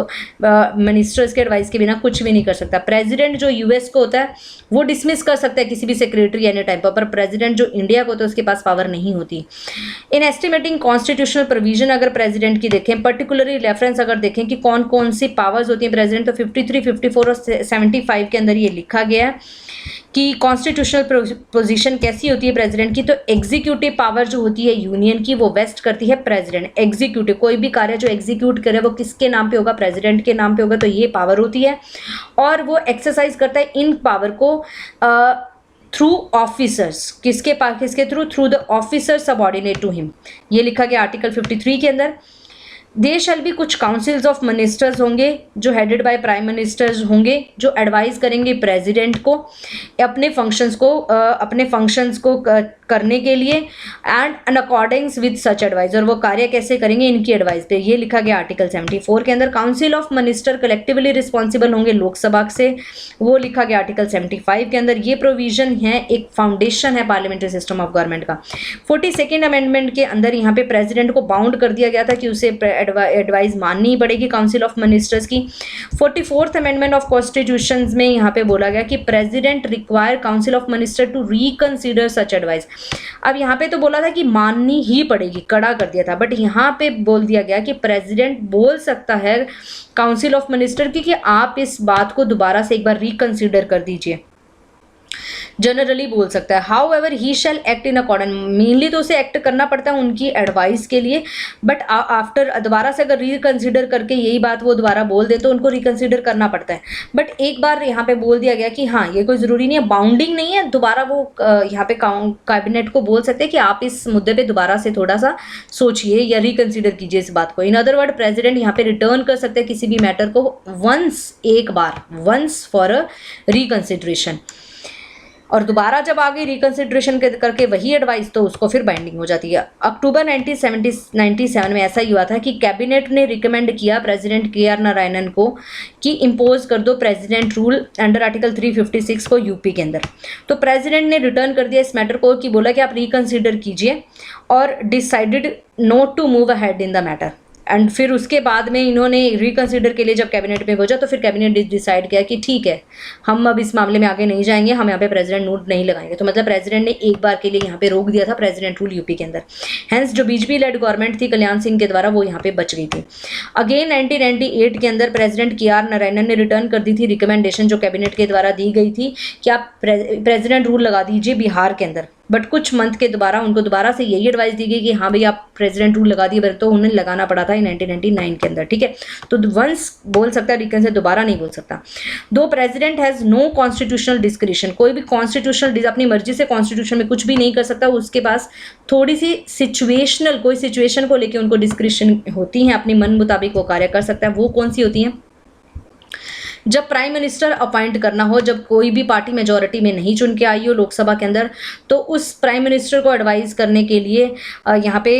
ministers के एडवाइस के बिना कुछ भी नहीं कर सकता। प्रेसिडेंट जो यूएस को होता है वो डिसमिस कर सकता है किसी भी सेक्रेटरी एनी टाइम पर प्रेसिडेंट जो इंडिया को होता है उसके पास पावर नहीं होती। इन एस्टिमेटिंग कॉन्स्टिट्यूशनल प्रोविजन अगर प्रेसिडेंट की देखें, पर्टिकुलरली रेफरेंस अगर देखें कि कौन कौन सी पावर्स होती हैं प्रेसिडेंट, तो 53, 54 और 75 के अंदर ये लिखा गया है कि कॉन्स्टिट्यूशनल पोजीशन कैसी होती है प्रेसिडेंट की। तो एग्जीक्यूटिव पावर जो होती है यूनियन की वो वेस्ट करती है प्रेसिडेंट। एग्जीक्यूटिव कोई भी कार्य जो एग्जीक्यूट करे वो किसके नाम पे होगा, प्रेसिडेंट के नाम पे होगा, तो ये पावर होती है और वो एक्सरसाइज करता है इन पावर को थ्रू ऑफिसर्स, किसके through the officer subordinate to him, ये लिखा गया आर्टिकल 53 के अंदर। देयर शैल भी कुछ काउंसिल्स ऑफ मिनिस्टर्स होंगे जो हेडेड बाय प्राइम मिनिस्टर्स होंगे, जो एडवाइस करेंगे प्रेसिडेंट को अपने फंक्शंस को करने के लिए and in according with such advice, और वो कार्य कैसे करेंगे इनकी एडवाइस पे, ये लिखा गया आर्टिकल 74 के अंदर। Council of minister collectively responsible होंगे लोकसभा से, वो लिखा गया आर्टिकल 75 के अंदर। ये प्रोविजन है, एक फाउंडेशन है पार्लियामेंट्री सिस्टम ऑफ गवर्नमेंट का। 42nd अमेंडमेंट के अंदर यहाँ पे प्रेसिडेंट को बाउंड कर दिया गया था कि उसे एडवाइस माननी ही पड़ेगी काउंसिल ऑफ मिनिस्टर्स की। 44th अमेंडमेंट ऑफ कॉन्स्टिट्यूशन में यहाँ पे बोला गया कि president require council of minister to reconsider such advice. अब यहाँ पे तो बोला था कि माननी ही पड़ेगी, कड़ा कर दिया था, बट यहाँ पे बोल दिया गया कि प्रेसिडेंट बोल सकता है काउंसिल ऑफ मिनिस्टर की कि आप इस बात को दोबारा से एक बार रिकंसीडर कर दीजिए, जनरली बोल सकता है। However he shall act in accordance, mainly तो उसे एक्ट करना पड़ता है उनकी एडवाइस के लिए, बट आफ्टर दोबारा से अगर रिकंसिडर करके यही बात वो दोबारा बोल दे तो उनको रिकंसिडर करना पड़ता है। बट एक बार यहाँ पे बोल दिया गया कि हाँ ये कोई ज़रूरी नहीं है, बाउंडिंग नहीं है, दोबारा वो यहाँ पे कैबिनेट को बोल सकते हैं कि आप इस मुद्दे पर दोबारा से थोड़ा सा सोचिए या रिकंसिडर कीजिए इस बात को। इन अदर वर्ड प्रेसिडेंट यहाँ पे रिटर्न कर सकते हैं किसी भी मैटर को वंस फॉर अ रिकंसिडरेशन, और दोबारा जब आगे रिकंसिडरेशन करके वही एडवाइस तो उसको फिर बाइंडिंग हो जाती है। अक्टूबर 1997 में ऐसा ही हुआ था कि कैबिनेट ने रिकमेंड किया प्रेसिडेंट KR नारायणन को कि इम्पोज कर दो प्रेसिडेंट रूल अंडर आर्टिकल 356 को यूपी के अंदर। तो प्रेसिडेंट ने रिटर्न कर दिया इस मैटर को कि बोला कि आप रिकंसिडर कीजिए और decided not to move ahead in the matter. And फिर उसके बाद में इन्होंने रिकंसिडर के लिए जब कैबिनेट में पहुंचा तो फिर कैबिनेट डिसाइड किया कि ठीक है हम अब इस मामले में आगे नहीं जाएंगे, हम यहाँ पे प्रेसिडेंट रूल नहीं लगाएंगे। तो मतलब प्रेसिडेंट ने एक बार के लिए यहाँ पे रोक दिया था प्रेसिडेंट रूल यूपी के अंदर। हेंस जो बीजेपी लेड गवर्नमेंट थी कल्याण सिंह के द्वारा वो यहाँ पे बच गई थी। अगेन 1998 के अंदर प्रेसिडेंट KR नारायणन ने रिटर्न कर दी थी रिकमेंडेशन जो कैबिनेट के द्वारा दी गई थी कि आप प्रेसिडेंट रूल लगा दीजिए बिहार के अंदर, बट कुछ मंथ के द्वारा उनको दोबारा से यही एडवाइस दी गई कि हाँ भाई आप प्रेसिडेंट रूल लगा दिए, तो उन्हें लगाना पड़ा था 1999 के अंदर। ठीक है, तो वंस बोल सकता है रिकन से दोबारा नहीं बोल सकता। Though president has no constitutional discretion, कोई भी कॉन्स्टिट्यूशनल अपनी मर्जी से कॉन्स्टिट्यूशन में कुछ भी नहीं कर सकता, उसके पास थोड़ी सी सिचुएशनल कोई सिचुएशन को लेकर उनको डिस्क्रिशन होती हैं, अपनी मन मुताबिक वो कार्य कर सकता है। वो कौन सी होती हैं? जब प्राइम मिनिस्टर अपॉइंट करना हो, जब कोई भी पार्टी मेजॉरिटी में नहीं चुन के आई हो लोकसभा के अंदर, तो उस प्राइम मिनिस्टर को एडवाइस करने के लिए यहाँ पे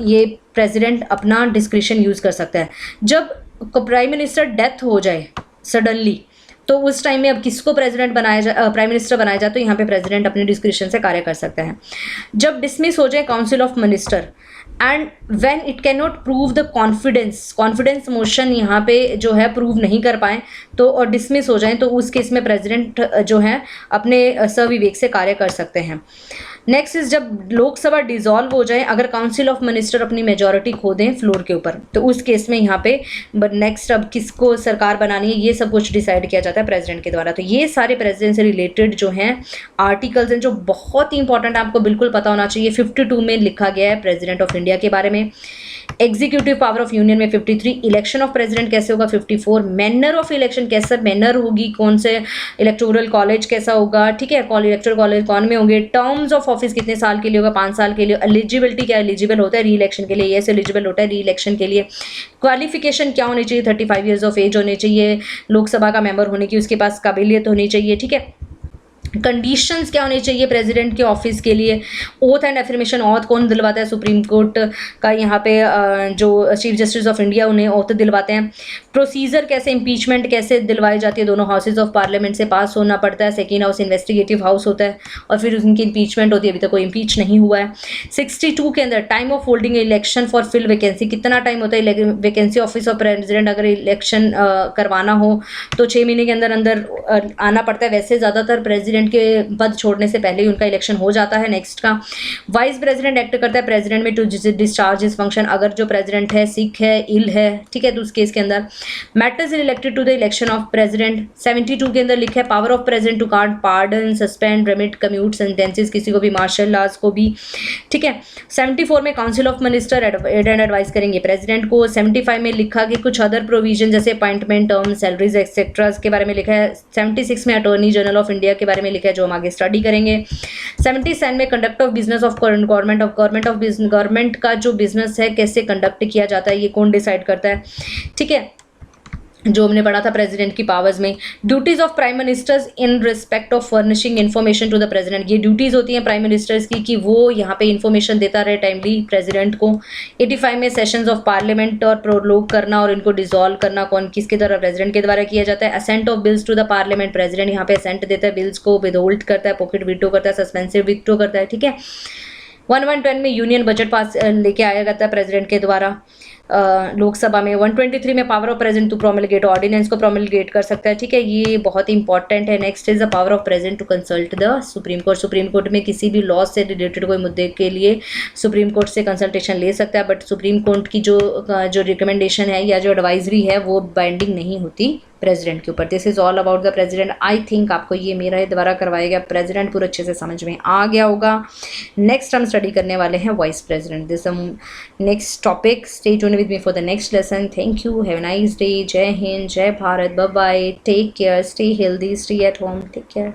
ये प्रेसिडेंट अपना डिस्क्रिशन यूज़ कर सकता है। जब प्राइम मिनिस्टर डेथ हो जाए सडनली, तो उस टाइम में अब किसको प्रेसिडेंट प्राइम मिनिस्टर बनाया जाए, तो यहाँ पे प्रेसिडेंट अपने डिस्क्रिशन से कार्य कर सकता है। जब डिसमिस हो जाए council of minister and when it can not prove the confidence motion यहाँ पे जो है प्रूव नहीं कर पाए तो और डिसमिस हो जाए, तो उस केस में प्रेसिडेंट जो है अपने सविवेक से कार्य कर सकते हैं। नेक्स्ट इज जब लोकसभा डिसॉल्व हो जाए, अगर काउंसिल ऑफ मिनिस्टर अपनी मेजॉरिटी खो दें फ्लोर के ऊपर, तो उस केस में यहाँ पे नेक्स्ट अब किसको सरकार बनानी है ये सब कुछ डिसाइड किया जाता है प्रेसिडेंट के द्वारा। तो ये सारे प्रेसिडेंट से रिलेटेड जो हैं आर्टिकल्स हैं जो बहुत ही इंपॉर्टेंट आपको बिल्कुल पता होना चाहिए। 52 में लिखा गया है प्रेसिडेंट ऑफ इंडिया के बारे में। एग्जीक्यूटिव पावर ऑफ यूनियन में 53, इलेक्शन ऑफ प्रेसिडेंट कैसे होगा 54, मैनर ऑफ इलेक्शन कैसा मैनर होगी, कौन से इलेक्टोरल कॉलेज कैसा होगा, ठीक है, इलेक्टोरल कॉलेज कौन में होंगे, टर्म्स ऑफ ऑफिस कितने साल के लिए होगा 5 साल के लिए, एलिजिबिलिटी क्या एलिजिबल होता है री इलेक्शन के लिए, यस एलिजिबल होता है री इलेक्शन के लिए, क्वालिफिकेशन क्या होनी चाहिए 35 ईयर्स ऑफ एज होनी चाहिए लोकसभा का मेंबर होने की, उसके पास काबिलियत होनी चाहिए, ठीक है, कंडीशंस क्या होने चाहिए प्रेसिडेंट के ऑफिस के लिए, ओथ एंड एफर्मेशन, ओथ कौन दिलवाता है सुप्रीम कोर्ट का यहाँ पे जो चीफ जस्टिस ऑफ इंडिया उन्हें ओथ दिलवाते हैं, प्रोसीजर कैसे इम्पीचमेंट कैसे दिलवाई जाती है, दोनों हाउसेज ऑफ पार्लियामेंट से पास होना पड़ता है, सेकेंड हाउस इन्वेस्टिगेटिव हाउस होता है और फिर उनकी इम्पीचमेंट होती है, अभी तक कोई इम्पीच नहीं हुआ है। 62 के अंदर time of holding election for fill vacancy, कितना टाइम होता है वैकेंसी ऑफिस ऑफ प्रेसिडेंट अगर इलेक्शन करवाना हो तो 6 महीने के अंदर अंदर आना पड़ता है, वैसे ज़्यादातर प्रेसिडेंट के पद छोड़ने से पहले ही उनका इलेक्शन हो जाता है। नेक्स्ट का वाइस प्रेसिडेंट एक्ट करता है प्रेसिडेंट में टू डिस्चार्ज इस फंक्शन, अगर जो प्रेसिडेंट है सिक है इल है, ठीक है, तो उस केस के अंदर matters related to the election of president. 72 के अंदर लिखा है power of president to grant pardon suspend remit commute sentences, किसी को भी मार्शल लॉज को भी, ठीक है। 74 में council of minister aid and advice करेंगे प्रेसिडेंट को। 75 में लिखा कि कुछ अदर प्रोविजन जैसे अपॉइंटमेंट टर्म सैलरीज एक्सेट्रा के बारे में लिखा है। 76 में अटॉर्नी जनरल ऑफ इंडिया के बारे में लिखा है जो हम आगे स्टडी करेंगे। 77 में conduct of business of government का जो बिजनेस है कैसे कंडक्ट किया जाता है ये कौन डिसाइड करता है, ठीक है, जो हमने पढ़ा था प्रेसिडेंट की पावर्स में। Duties of prime ministers in respect of furnishing information to the president, ये ड्यूटीज होती हैं प्राइम मिनिस्टर्स की कि वो यहाँ पे इन्फॉर्मेशन देता रहे टाइमली प्रेसिडेंट को। 85 में सेशंस ऑफ पार्लियामेंट और प्रोलोग करना और इनको डिसॉल्व करना कौन किसके द्वारा प्रेसिडेंट के द्वारा किया जाता है। Assent of bills to the parliament, president यहाँ पे असेंट देता है बिल्स को, विदहोल्ड करता है, पॉकेट वीटो करता है, सस्पेंसिव वीटो करता है, ठीक है। 110 में यूनियन बजट पास लेके आया जाता है प्रेसिडेंट के द्वारा लोकसभा में। 123 में power of president to promulgate, ordinance को प्रोमलगेट कर सकता है, ठीक है, ये बहुत ही इंपॉर्टेंट है। Next is the power of president to consult the supreme court, supreme court में किसी भी लॉ से रिलेटेड कोई मुद्दे के लिए सुप्रीम कोर्ट से कंसल्टेशन ले सकता है, बट सुप्रीम कोर्ट की जो रिकमेंडेशन है या जो एडवाइजरी है वो बाइंडिंग नहीं होती प्रेसिडेंट के ऊपर। This is all about the president. I think आपको ये मेरा द्वारा करवाया गया प्रेसिडेंट पूरा अच्छे से समझ में आ गया होगा। नेक्स्ट हम स्टडी करने वाले हैं vice president, this next topic. Stay tuned with me for the next lesson. Thank you, have a nice day. जय हिंद, जय Bharat, bye bye, take care, stay healthy, stay at home, take care.